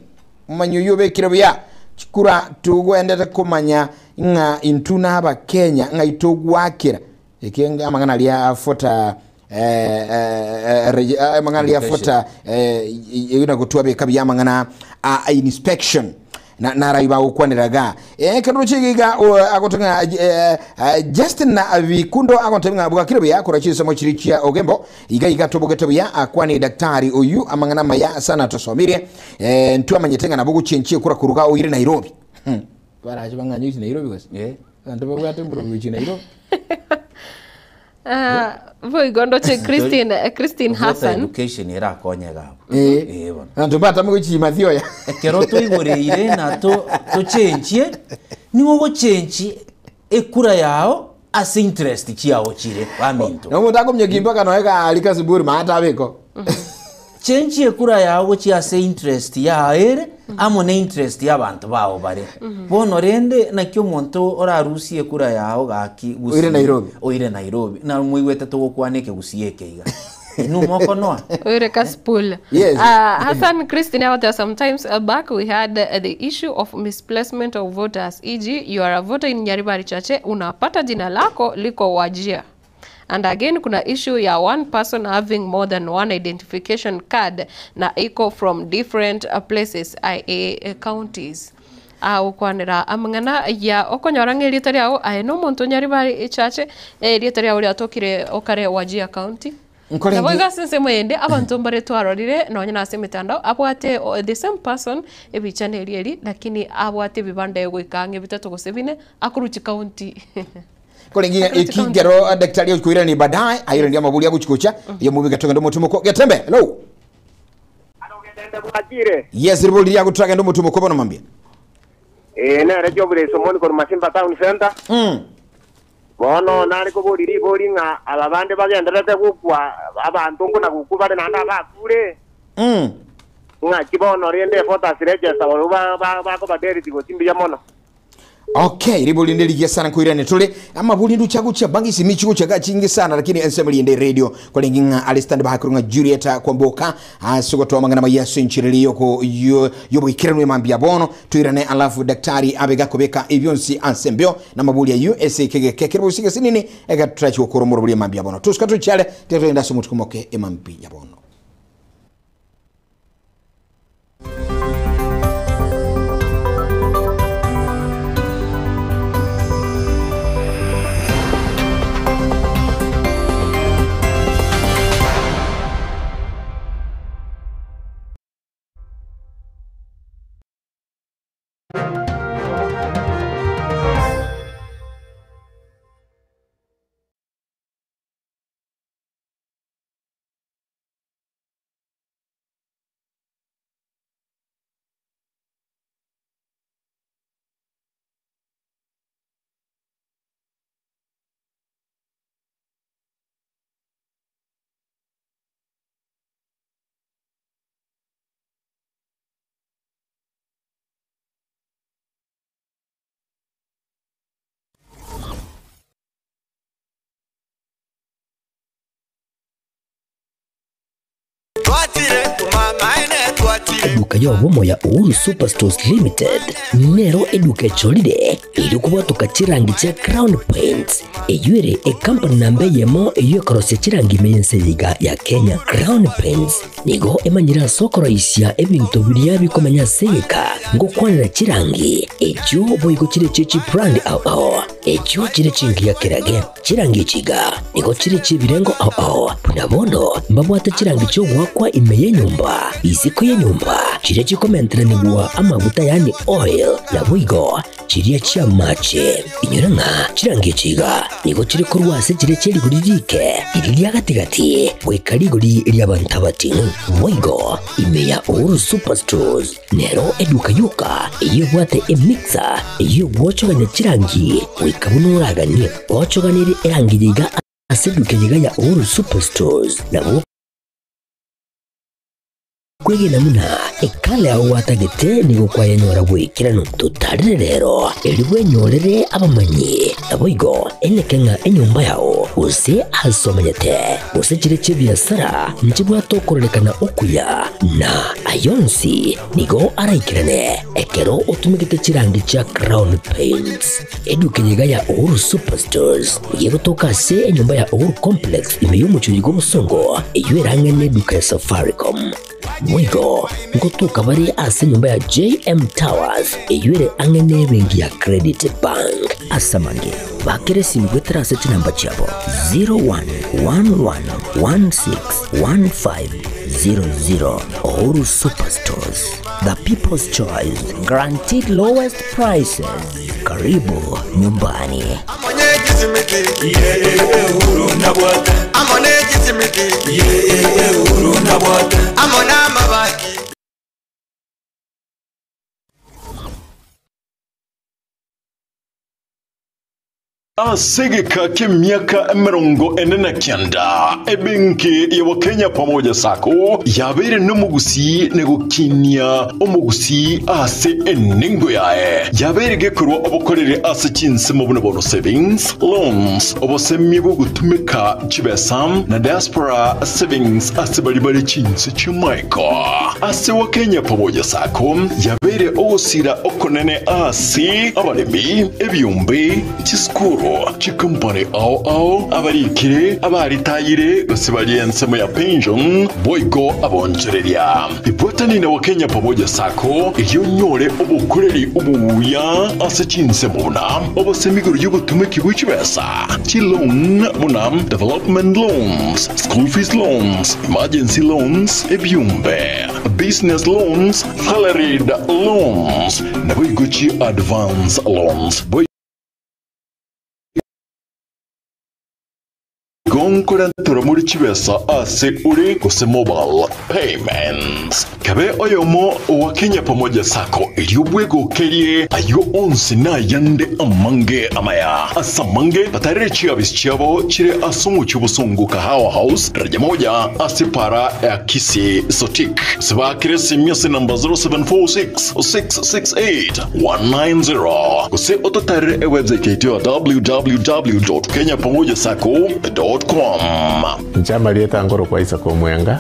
manyuyobe kirabya kura tugwendete kumanya nga intuna aba Kenya nga itogwakira ekenga amangana lya fota amangana lya fota yuna gutwabe kabi amangana inspection na raiba ukwaniraga kado chigiga agotunga Justin na vikundo agotunga bwakira bya kurachisa mo chirichia ogembo iga tobogeto bya akwani daktari oyu amangana maya sana tosomire ntu amanyetenga na bugu chenchie kura kuruga oyire Nairobi para chibanga nyusi Nairobi was ando bwate mburu wichi Nairobi voi gondo che Christine Hassan education era konye gabo bona ando bata mu chi mathio ya kero to igoreire na to chenchie ni wogo chenchi ekura yao as interest chiao chire baminto no mutako mnyegimba kana weka alika siburi mata abeko chenchi ekura yao chi as interest ya ere amone interest y'abantu bawo bare bono rende nakyo muntu orarusi ekura yao gaki oire Nairobi na muigwete to kwaneke gusieke iga no moko no oire kaspul yes Hassan Christine out there sometimes back we had the issue of misplacement of voters, e.g. you are a voter in Nyaribari Chache unapata jina lako liko Wajir. And again kuna issue ya one person having more than one identification card na iko from different places i.e. counties au kwanira amangana ya okonyoranga litari au no muntu Nyaribari Chache litari au atokire okare Wajir county na boiga sense mwende abantu mbare twarorire no nyina ase mitandao abwate the same person ebichane eri lakini abwate bibande gwikange bitatu gosebine akuruchi county kolengi ikigero daktari okuira ni baadaye ayire ndia mabuli ya guchikocha yo mubiga tonga mutumuko Getembe hello Getembe bwakire yes riboli ya gutwaga mutumuko bono mambia na radio bure somoni ko Masimba town center bono nari ko bori boringa ababande bagenderete gukwa abantu ngo nakukubare nanda bakure nga kibono riende fota sireje sababu ba ko baderi tigotimbia mono. Okay, ribulinde ligia sana kuirane tole ama bulindu chagu cha bangi simichu chaga chingi sana lakini ensemble inde radio kwa linginga alistand ba kurunga Julieta kwamboka sogoto mangana mayaso nchirili yoko yobo ikiranwe mambia bono tuirane alafu daktari abega kobeka evyonsi ansembeo na mabuli ya USA keke busige sinini ega trachi okoromoro buli mambia bono tuskatu chale teto enda somutu kumoke emambia bono. Eduka yobomo ya Uhuru Superstores Limited nero eduka echolide ilikuwa tukachirangi cha Crown Paints eyuere company nambe yemo eyokorose chirangi meyenseyiga ya Kenya. Crown Paints nigo emanyira soko raisia ebintu biria bikomanya seyika ngo kwanira chirangi echo boigo chire chechi brand ao echo chire chingi ya kirage chirangi chiga nigo chire chibirengo ao punabono mbabwate chirangi cyo wakwa imeye nyumba iziko ye nyumba chire chikomentra nigwa amavuta yani oil na wigo chiriya chia mache inyuranga chirangi chiga nigo chire kurwase chire cheri guririke iriya gatigati wekarigori iriya bantabatinu wigo imeya Uhuru Superstores nero eduka yuka iyo bwate emixer iyo bwochoganya chirangi wikabunuraganye bwochoganire erangi yiga aseduke yiga ya Uhuru Superstores nabo kwege namuna ekale aho watagete nigo kwayanyora bwikirano tutarire rero elibwe nyorere abamanyi naboigo enekenga enyumba yao use asomanyete use chire biasara njibwa tokorelekana okuya na ayonsi nigo araikirane ekero otumigite chirangi cha Crown Paints eduke yiga ya Uhuru Superstores yego tokase enyumba ya Uhuru Complex imeyumuchuyigo musongo eyuerange neduka ya Safaricom Mwigo, ngotuka bari ase nyumba ya JM Towers eyuere angene bengi ya Credit Bank asamange bakere simgwetera seti namba chabo 0111161500 Uhuru Superstores, the people's choice, guaranteed lowest prices. Karibu nyumbani. Asegeka k'emyaka 49 ebenki ya Wakenya pamoja sako yabere n'umugusi negukinia umugusi ase eningo yae yabere gekurwa obukorere ase chinse mu buno savings loans obosemi bwo gutumika chibesam na diaspora savings ase bali chinse chimaiko ase Wakenya pamoja sako yabere osira okonene ase abalemi ebyumbe chiskuru chikumpane ao abarikire abaritayire basibaliensemo ya pension boigo abonchereria ibotani na Wakenya pamoja sako iyo nyore obukureri ubuya ase chinse muna obosemiguru y'ubutumiki bw'ikibesa chilon muna development loans, school fees loans, emergency loans, ebyumbe business loans, salaried loans na boigo chi advance loans nkurentura muri kibesa ase uri kuse mobile payments kabe oyomo wa Kenya Pamoja Sacco iliubwego kerie ayo onsi na yande amange amaya asamange patarire chiabis chiabo chire asungu chubusungu kahawa house raja moja asipara ya kisi sotik siba kiresi miasi namba 0746-668-190 kuse ototarire website yetu www.kenyapamojasacco.com. Njama lieta ngoro kwa Isako Mwenga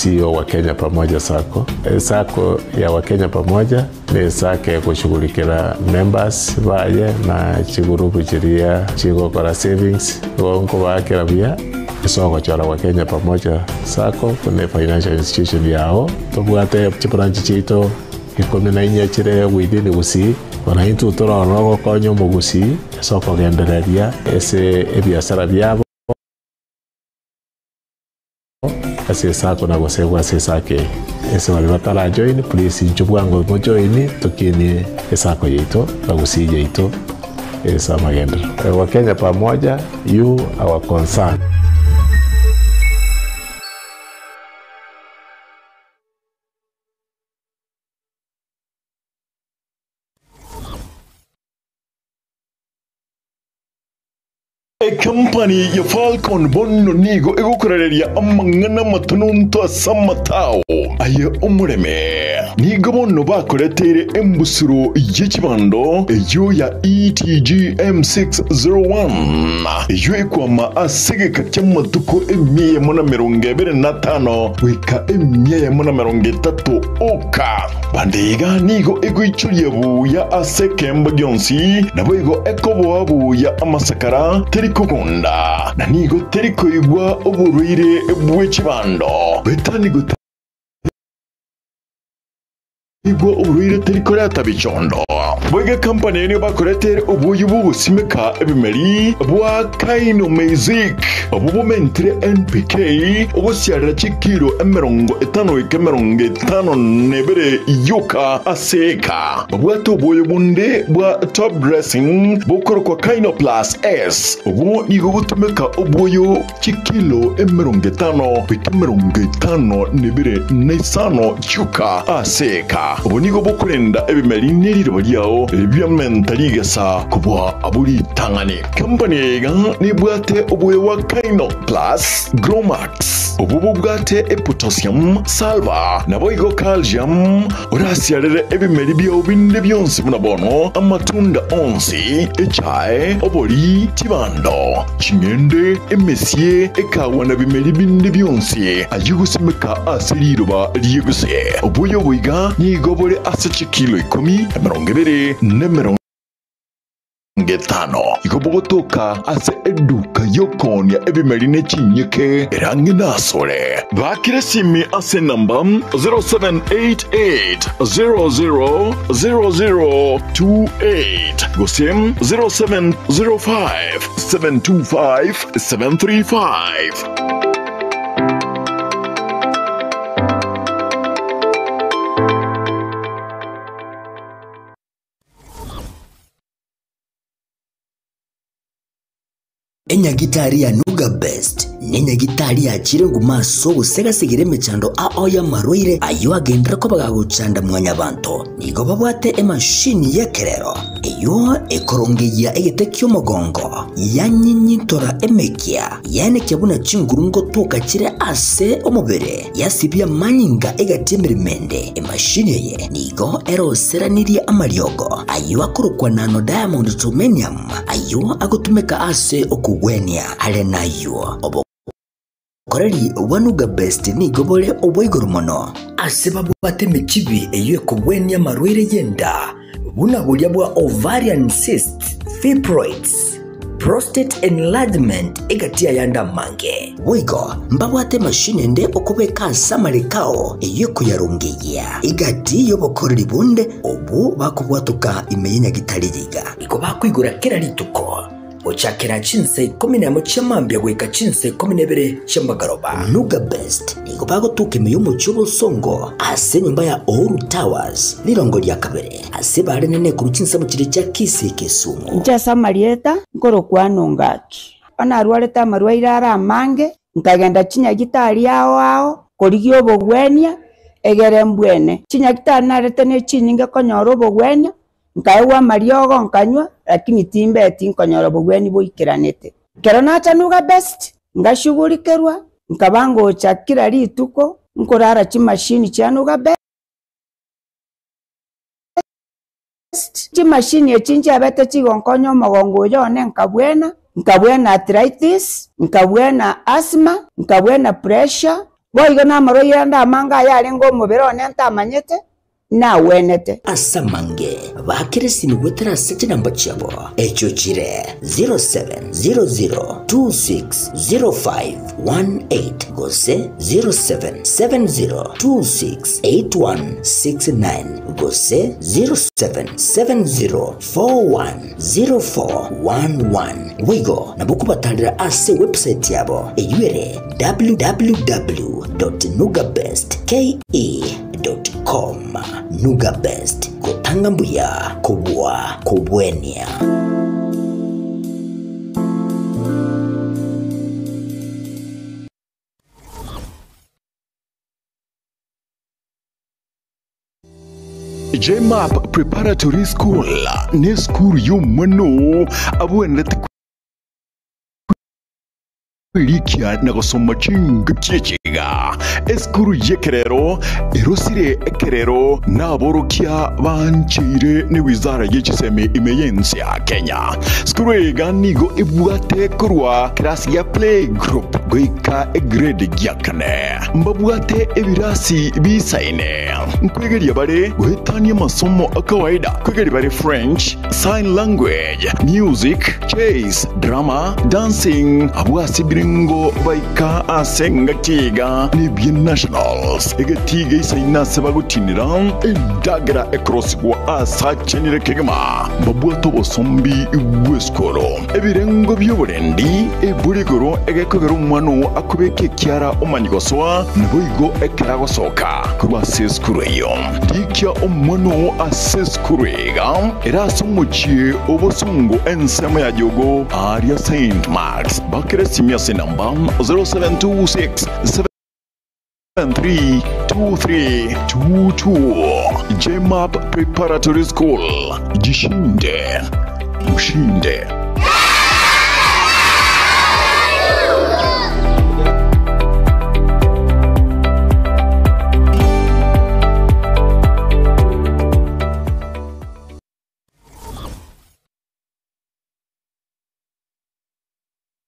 CEO wa Kenya Pamoja Sacco. Sacco ya Wakenya Pamoja ni sacco ya kushughulikia members baye na chigurupu chiria chigokora savings wonko wake rabia isoko chora Wakenya Pamoja Sacco kuna financial institution yao tobwate branch chito ikome na inya chire within gusi wana into tora no konyo mugusi soko gendereria ese ebiasara byabo ase Sacco na gosegwa ase sake ese wali batala join please njubwango mo join tukini Sacco yeito bagusi yeito esa magendo Wakenya Pamoja you our concern. Company ya Falcon Bonno nigo egokorereria amangana matununto asamatao aye umureme nigo bonno bakoretere embusuro y'ikibando eyo ya ETG M601 eyo ekwama asegeka cyamatuko emiye mona 25 wika emiye mona 30 oka bandega nigo egoichuriye buya asekemba gyonsi nabo ego ekobo abuya amasakara Kukunda na nigo teriko igwa oburuire bw'ekibando betanigo igwa oburuire teriko latabichondo bwege company ni bakoretere obuyu busimeka ebimeri bwa Kaino Music obubumentre NPK obusyarira chikiro 50 nebere yuka aseka bwato boyo bunde bwa top dressing bukoro kwa Kaino Plus S obu nigo gutumeka obuyo chikilo 50 nebere nesano chuka aseka obu nigo bukurenda ebimeri niriro lyao ebyamentaliga kubwa abuli tangani company ga ni bwate obuye wa Kaino Plus Gromax obubu bwate potassium salva naboigo calcium urasiarere ebimeri byo binde byonse munabono amatunda onsi echae oboli tibando chingende emesie ekawana bimeri binde byonse ayugusimeka asiriroba lyeguse obuyo buiga ni gobole asachikilo 10 Nemero Getano ikobogotoka ase eduka yokonya ebimerine chinyeke erangi nasole bakire simi ase namba 0788000028 gosem 0705725735. Enya gitari ya Nuga Best nenya gitari ya chirengu maso gusega sigire mechando aoya maroire ayo agendera ko bagagucanda mwanya banto nigo babwate emashini yekerero iyo ekorongeyia egetekyo mogongo yanyinyitora emekia yane kyabuna chingurungo toka chire ase omubere yasibya manyinga egatemerimende emashini ye nigo eroseranirie amaryogo ayo akorokwa nano diamond titanium ayo agotumeka ase okugwenia ale nayo koreri wanuga best ni gobole obwigoro mono aseba bwate michibi eyo kubwenia marwire yenda buna bulya bwa ovarian cyst fibroids prostate enlargement egatia yanda mange wigo mbabwate machine nde okubeka samarekao eyo kuyarungiya igati yobokoreri bunde obu bakubwatuka imeyenya gitariga iko bakwigura kera lituko ochakera chinse 11 chamambya gweka chinse 12 chambagaroba Nuga Best nigo bagotuke miyomo chubo songo ase nyumba ya Ouru Towers lirongo lya kabere ase bare nene ku ruchinsa mu kire cya Kise Kisumu nja Samarieta ngoro kwanongaki onarwarete amarwaire ara amange nkagenda chinyagitari ao korigia obogwenia egere mbwene chinyagitari narete ne chinyinge konyora obogwenia nkaewa mariogo nkanywa lakini timbeti nkonyora obogweni boikeranete kero nacha Nuga Best ngashughulikerwa nkabango cha kila rituko nkorara chimashini cha Nuga Best chimashini echinje abete chigonkonyo mogongo yone nkabwena arthritis nkabwena asthma nkabwena pressure boigo na maroira nda manga yale ngo mubero nenta amanyete na wenete asamange bakirisi ni gwetera sete namba chabo echo chire 0700260518 gose 0770268169 gose 0770410411 wigo nabukubatalira ase website yabo eyuere www.nugabestke.com Nuga Best kutanga mbuya kubwa kubwenia JMAP Preparatory School ni school y'umwana abwene Likia na gusoma chinga kichiga eskuru yekerero erosire ekerero naborokia banchire ni wizara y'ikiseme imeyensi ya Kenya skuru eganigo ibwate kurwa klasi ya play group goika grade yakane mbabwate ebirasi bisaine nkwegeria bare guhetania masomo akawaida kwegeria bare French, sign language, music, chess, drama, dancing abwasi ngo baika asenga kiga ni bien nationals egetiga isaina sebagutinira endagera across kwa asachenire kegama babwato bosombi ibweskolo ebirengo byoburendi eburigoro egekogero umwano akubeke kyara omanyigoswa niboigo ekeragosoka kurwa seskureyo dikya umwano aseskurega era somuchie obosungu ensema ya jogo Aria St. Mark's bakresimia number 0726 732322 JMAP Preparatory School jishinde mushinde.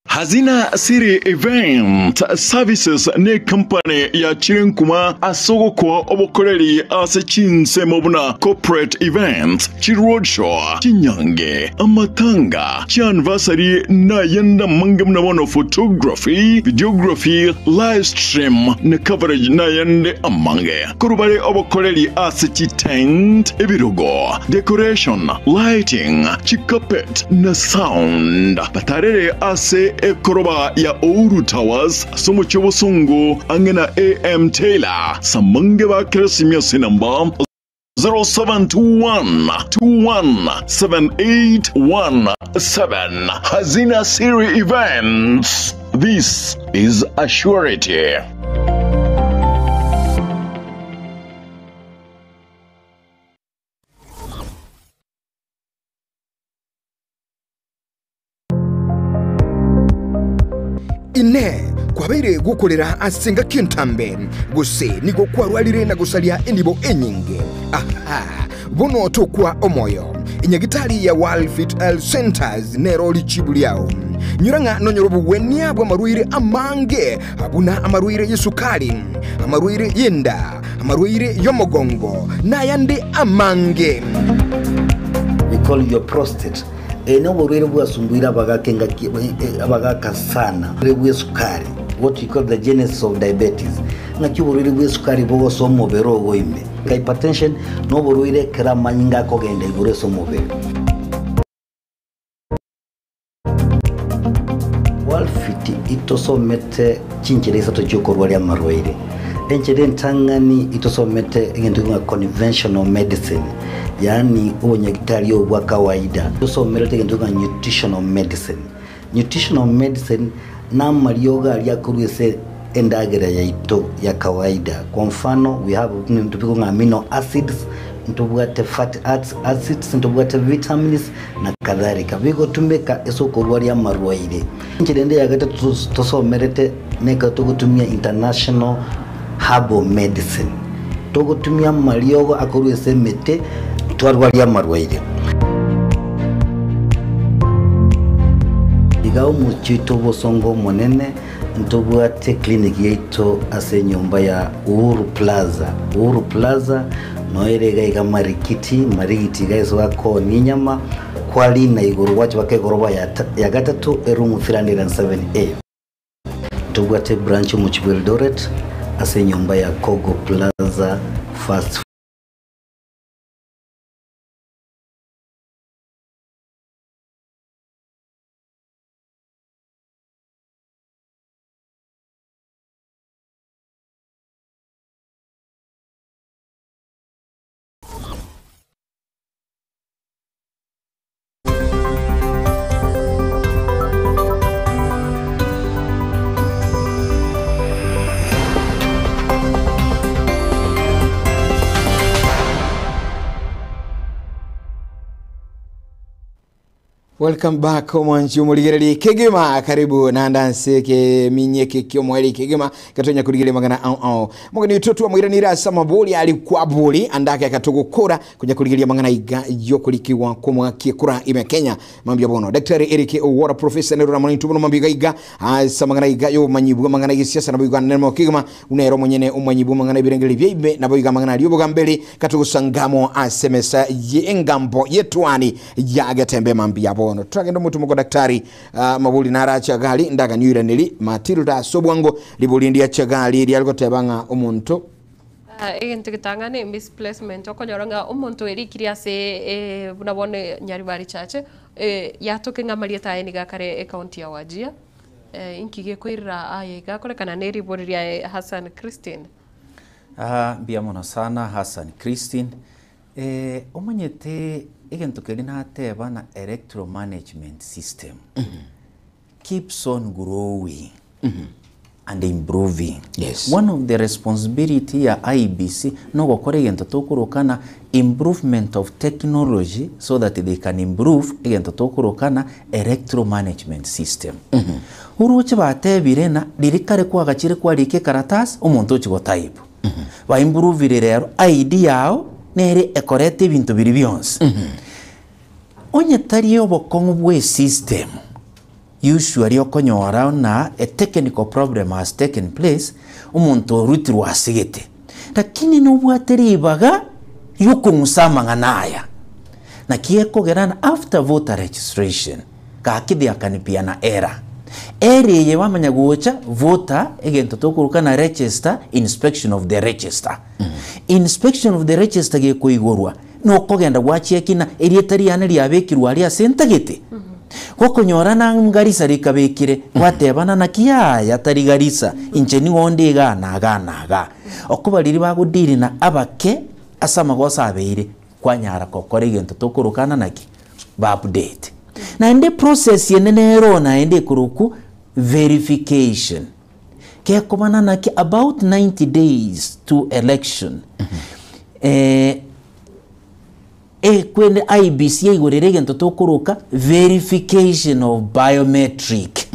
Hazina City Event Services ne company ya Chirenkuma asogo kwa obokoreri ase chinse mobuna corporate event chiroadshow chinyange amatanga anniversary na yenda mangamna wono photography videography live stream ne coverage na yende amange kurubare obokoreri ase tent ebirogo decoration lighting carpet na sound batarere ase ekoroba ya Ouru Towers somo chobosungu angena AM Taylor samange ba kresimia number 0721217817 Hazina City Events. This is a surety. ine kwabere gukorera asenga kintambe guse nigo kwarwarire na gusalia indibo enyinge aha bono tokwa omoyo inyagitari ya World Fit Health Centers nero lichibuliao nyuranga nonyorobu wenia bwa maruire amange abuna amaruire yesukali amaruire yenda amaruire yomogongo na yande amange. We call your prostate. Eno borwere bwasumbuira abagaka sana bwe sukari, what we call the genesis of diabetes. Ngaki borwere bwe sukari bogo somo bero goime hypertension no borwere kramanyinga ko gende bure somo be walfiti itosomete chinchereza to jokorwali amarwaire enjere ntangani itosomete ngende nga conventional medicine, yani unyagitari obwa kawaida. Itosomete ngende nga nutritional medicine, nutritional medicine na marioga aliakuruese endagera yaito ya kawaida. Kwa mfano we have tupiko amino acids, ntubwate fat acids, ntubwate vitamins na kadhalika. Bigo tumeka esoko rwari amarwaire. Nchirende ya gata tusomerete neka tugutumia international herbal medicine. Tugutumia mariogo akuruese mete twarwari amarwaire. Igao muchito bosongo monene ntobwate clinic yeito ase nyumba ya Uhuru Plaza. Uhuru Plaza noerega iga marigiti gaiso wako ninyama kwali na iguru wacho wake goroba ya gatatu erumu 307A. Tobwate branch mu Eldoret ase nyumba ya Kogo Plaza Fast. Welcome back mwanchi umuligereri Kegema, karibu na ndanse ke minyeke kyo mweli Kegema katonya kuligere magana mwagani utotu wa mwirani rasa mabuli alikuwa buli andake akatugukura kunya kuligere magana iga yokulikiwa kumwa kikura ime Kenya mambi bono Daktari Eric Owora Professor Nero Ramani tubono mambi iga asa magana iga yo manyibu magana gisiasa nabo igana nemo Kegema unero mwenyene umanyibu magana birengeli byeibe nabo iga magana aliyo bogambeli katugusangamo asemesa yengambo yetwani ya gatembe mambi bono twagenda mutu muko Daktari mabuli nara chagali ndaga nyura nili Matilda Sobwango libulindi ya chagali lyalko tebanga omuntu egento gitangane misplacement okonyoranga omuntu erikiria se bunabone nyaribari chache yatoke ngamalieta eni gakare account ya wajia inkige kwira ayega kolekana neri boriria Hassan Christine bia mono sana Hassan Christine omanyete egento kelina teba na electoral management system keeps on growing and improving. Yes. One of the responsibility ya IBC no gukora egento tokurukana improvement of technology so that they can improve egento tokurukana electoral management system. Uruche batebire na lirikare kwa gachire kwa like karatasi omuntu chigo type. Ba improve rero ID yao nere ekorete ibintu biri byonse. Onye tariyo bokongo bwe system usually okonyora na a technical problem has taken place umuntu rutirwa asigete lakini nubwateribaga yuko musama nganaya na kieko gerana after voter registration kakidi akanipia na era eri wamanya guocha voter egento tokurukana register inspection of the register inspection of the register ge kuigorwa no kogenda gwachekina erietari yanari yabekirwa ari asentagete koko nyorana Garissa rikabekire watebana na kiya yatari Garissa incheni wonde gana okuba riri bagudiri na abake asama gosabeire kwanyara kokore egento tokurukana naki ba update na ende process yenenero na ende kuruku verification ke kubana naki about 90 days to election kwende IBC igorere gento tokuruka verification of biometric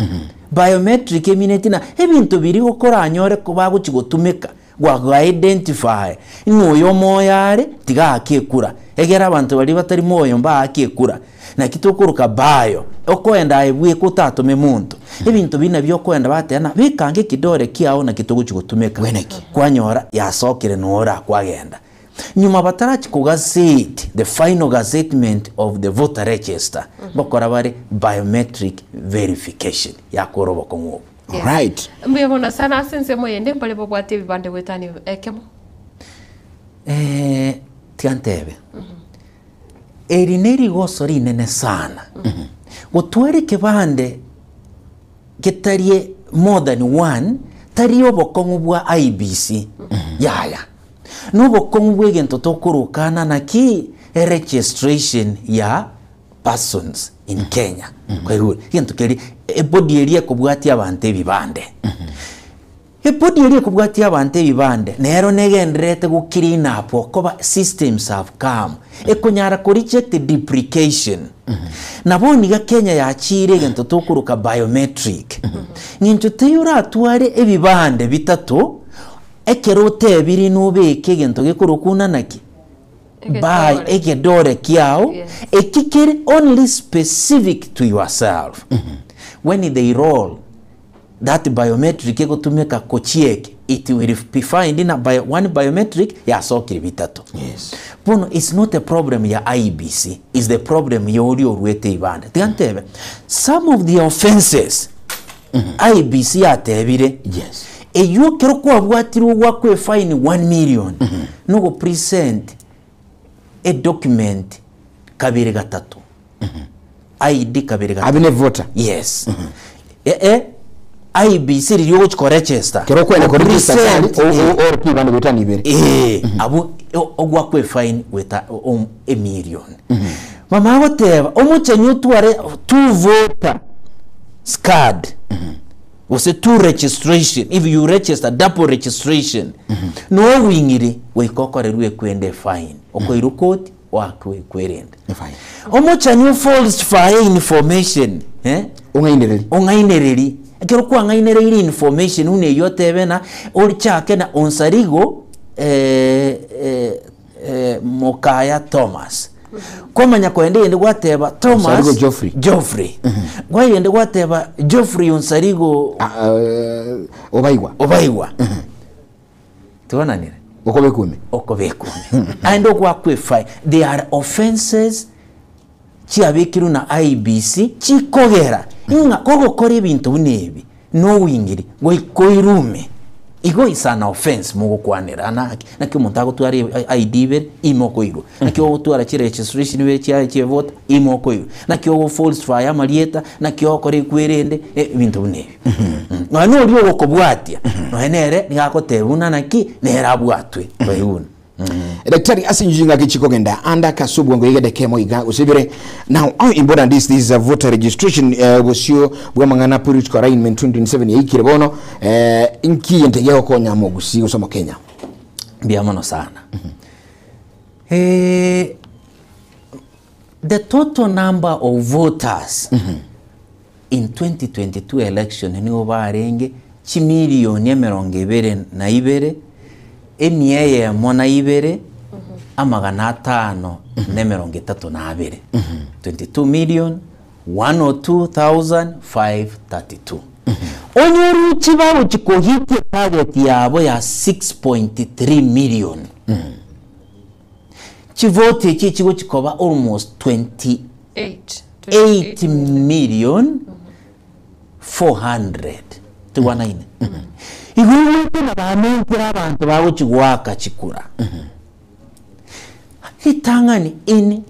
biometric eminatina ebintu biri gukora anyore kuba guchigotumeka gwa identify inoyo moyare tiga akekura egera abantu bari batari moyo mba akekura na kitokuruka bio okwenda ebwe kutatume muntu ebintu bina byo kwenda batena bikange kidore kiao na kitoguchigotumeka kwanyora yasokire nora kwagenda nyuma batarachi ku gazette the final gazettement of the voter register bakora bari biometric verification yakoroboko ngo right mbiyabona sana sense moyende mpale bobwate bibande wetani ekemo tiantebe erineri gosori nene sana gutwere kibande getarie more than one tariyo bokongo bwa IBC yaya nubo kongwe gento tokurukana na ki registration ya persons in Kenya. Kwa hiyo kintu keri body elie kubwatia abantu ebibande. Body elie kubwatia abantu ebibande nero negenderete ku clean up koba systems have come. Ekonyara ko reject deprecation. Naboniga Kenya yachire gento tokuruka biometric. Nincho teyura atware ebibande bitatu ekerote biri nubeke gento gekurukuna naki. By egedore kiao ekikere only specific to yourself. When they roll that biometric ekotumeka kochieke, it will be found in one biometric ya sokiri bitatu. Yes. Bono, it's not a problem ya IBC, it's the problem ya ori oruete ibande. Tigantebe, some of the offenses IBC atebire. Yes. Eyo kero kwa bwatiru wakwe fine 1 million. Nugo present a document kabiri gatatu. ID kabiri gatatu. Abine voter. Yes. IBC ryo ko register. Kero kwene ko register or kibande bitani ibere. Abu ogwa kwe fine weta 1 million. Mama whatever omuchenyu tware 2 voter card. Was a 2 registration. If you register double registration, no wingiri we kokorerwe kwende fine. Okoiru court wakwe kwerende. Fine. Omuchenyu falsify information, Ongainereri. Kero kwa ngainereri information une yote bena orichake na onsarigo Mokaya Thomas. Komanya kwende yende gwateba Thomas Geoffrey. Gwa yende gwateba Geoffrey onsarigo Obaigwa. Tuona nire? Okobekumi. Ando kwa kwefai. They are offenses chiabekiru na IBC chikogera. Inga kogo kore bintu bunebi no wingiri goirume. Igo isana offense mugo kwanera na kyo montago twari ID ver imoko iru. Na kyo twara chire registration we chi vote imoko iru. Na kyo falsify amalieta na kyo kore kwerende bintu bunebi. Ngano ryo okobwatia. No enere ngakotebuna naki nera bwatwe bayuna. Daktari asinjinga kichiko genda anda kasubwango yega dekemo iga usibire. Now how important is this voter registration wasio bwamangana political arraignment 2027 ya ikirebono inki yentegeo konya mogusi usoma Kenya biamono sana. The total number of voters in 2022 election ni obarenge chimiliyoni ya 22 emiyeye mona ibere amagana 532 22,102,532. Onyoru chibawo chikohite target yabo ya 6.3 million. Chivote chichigo chikoba almost 28 million 400 tuwanaine. Igwete na bamentira abantu bawo chigwaka chikura. Hitangani in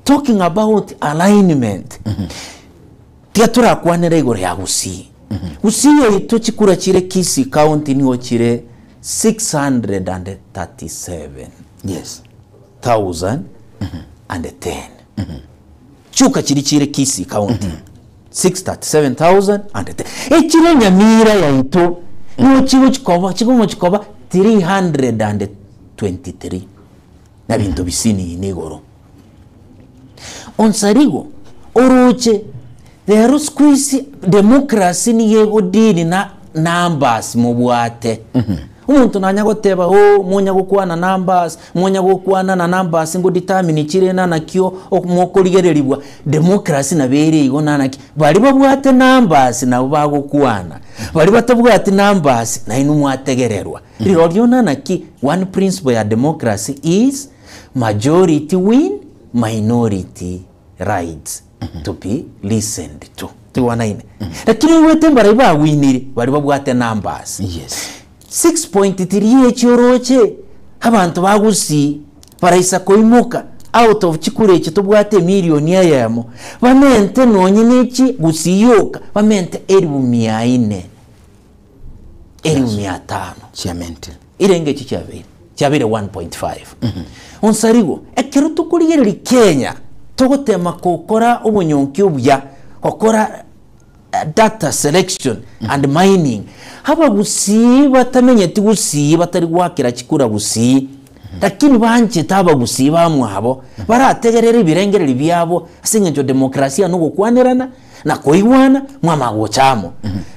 talking about alignment. Tiatura kwanere igore ya gusi. Gusiyo ito chikura chire Kisii County niho chire 637. Yes. 1,010. Chuka chire Kisii County 637,010. Echire Nyamira ya ito no chigo chikoba 323 na bintu bisini inigoro. Onsarigo oroche there squeeze democracy ni yego dini na numbers mubwate. Umuntu nanya goteba munya gukwana numbers ngo determine chirena nakyo okmokorigereribwa democracy na bere igo nanaki bari babwate numbers na bagukwana bari batabwate numbers na inu mwategererwa riro ryo nanaki. One principle ya democracy is majority win, minority rights to be listened to. Tuwanaine lakini wete bari bawinire bari babwate numbers. Yes. 6.3 echoroche abantu bagusi paraisa koimuka out of chikure chitobwate milioni yamo bamente nonye neki gusiyoka bamente 400 500 chiamente irenge chicyabire 1.5. Onsarigo ekero tukurigere Kenya togotema kokora obunyonki obuya kokora data selection and mining abagusi batamenyeti gusi batari gwakira kikura gusi lakini banje tabagusi bamwabo barategerera ibirengereri byabo asingejo demokrasia no gukwanirana na koiwana mwamagochamo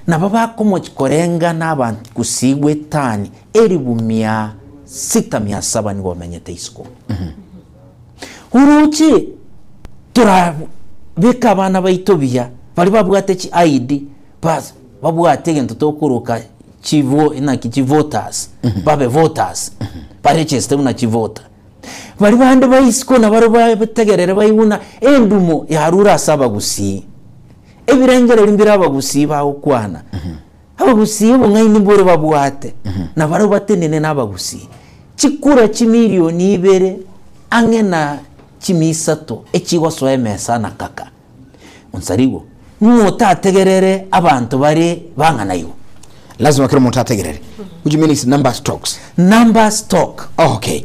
na baba komo kikorenga n'abantu gusigwe tani eribumia 6,700 nigo bamenyete isiko uruki tura beka abana baitobia bali babwate ki ID bas babwate gento tokuruka chivo ina kichivoters babe voters baregister una chivota bali bande bayisiko na baro bategerere bayibuna endumo yarura saba gusi ebirengere limbira abagusi bawo kwana abagusi bo ngayini mbore babwate na baro batenene n'abagusi chikura chimiliyoni ibere angena chimisato echigoso emesa na kaka unsarigo mutategerere abantu bari banganayo lazima kila mtu ategerere which means number stock. Okay.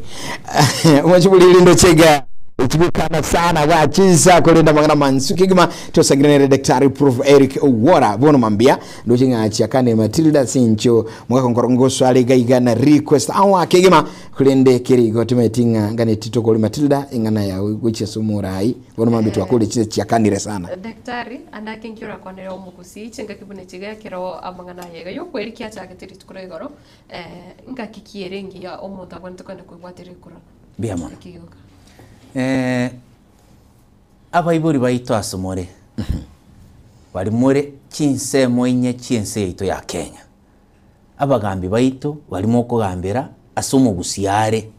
Mwachibuli ndo chega Ichibukana sana wachisa kulinda magana mansuki gima tosagirene Daktari Prof Eric Owora bono mambia ndo chinga chiakane Matilda Sincho mwaka nkorongoso aliga na request awa kigima kulende kirigo tumetinga ngane titoko Matilda ingana ya wichi sumurai bono mambia twakule chiakanire sana Daktari andakinkyura kwanera omugusi chinga kibune chiga kiro amangana yega yo kweri kyacha ketiri tukuregoro ngakikiyerengi ya omuntu abonto kwenda kwibwatire kura biamana abayiburi bayito asomore bari more kinsemo inye kiense yito ya Kenya abagambi bayito barimo kugambira asomo gusiyare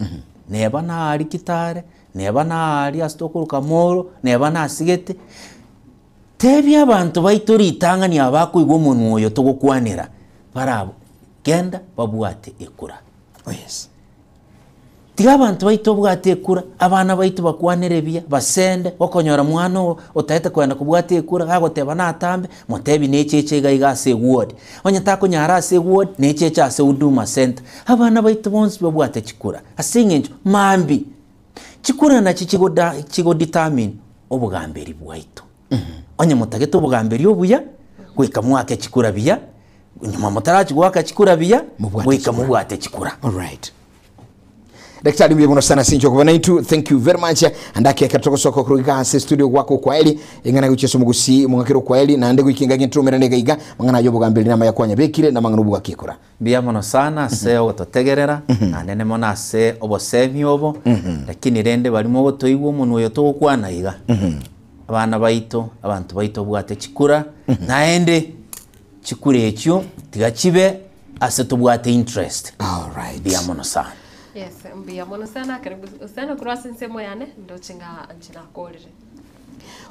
neba na ari kitare neba na ari astokuruka moro neba na sigete tebi abantu bayito ritanga ni abakuigwo umuntu oyo togokwanira barabo genda babwate ekura. Oh yes. Tiga abantu bayito bwate ekura abana bayito bakwanerebia basende okonyora mwana otahete kwenda kubwate ekura agoteba natambe motebi necheche gaiga se ward onyata konyara se ward necheche ase Huduma Center abana bayito bonsi babwate chikura asingenjo mambi chikura na chigo determine obugamberi bwayito onye mutageto obugamberi obuya gwika mwake chikura biya nyuma mutarachi gwaka chikura biya gwika mubwate chikura. All right. Daktari mbiye sana Sincho kwa naitu, thank you very much. Andake katoko soko kuruga se studio wako kwa eli ingana gucheso mugusi mungakiro kwa eli na ande gukinga gintro merane gaiga mangana yobo gambeli na mayakwanya bekire na mangana buga kikora biya mono sana se ototegerera na nene mona se obosemi obo lakini rende barimo gotoigwo umuntu oyo togokwana iga abana baito abantu baito bwate chikura naende chikure ekyo tigachibe ase tobwate interest. All right. Biya mono sana. Yes, mbia mono sana karibu sana kurasa nsemo yane ndo chinga nchina kolire.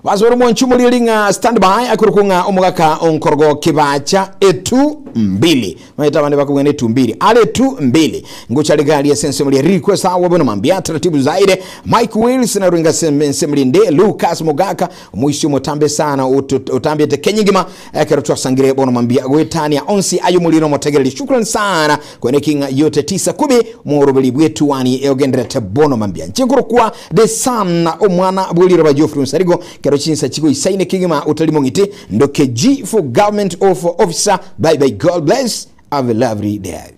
Wazoro mwanchumuliringa standby akurukunga omugaka onkorgo kibacha etu mbili maita bande bakugene etu mbili ale etu mbili ngocha legali ya sensemuli request awo bono mambia taratibu zaire Mike Wills na ringa sensemuli nde Lucas Mugaka muishi motambe sana utambe te kenyigima akarutwa sangire bono mambia gwetania onsi ayumuliro motegeli shukran sana kwene kinga yote 9-10 morobeli bwetu wani eogendere te bono mambia nchikuru kwa de sana omwana bweliro ba Geoffrey Nsarigo chinsa chigo isaine kigima utalimongite ndoke G for government officer. Bye bye, God bless, have a lovely day.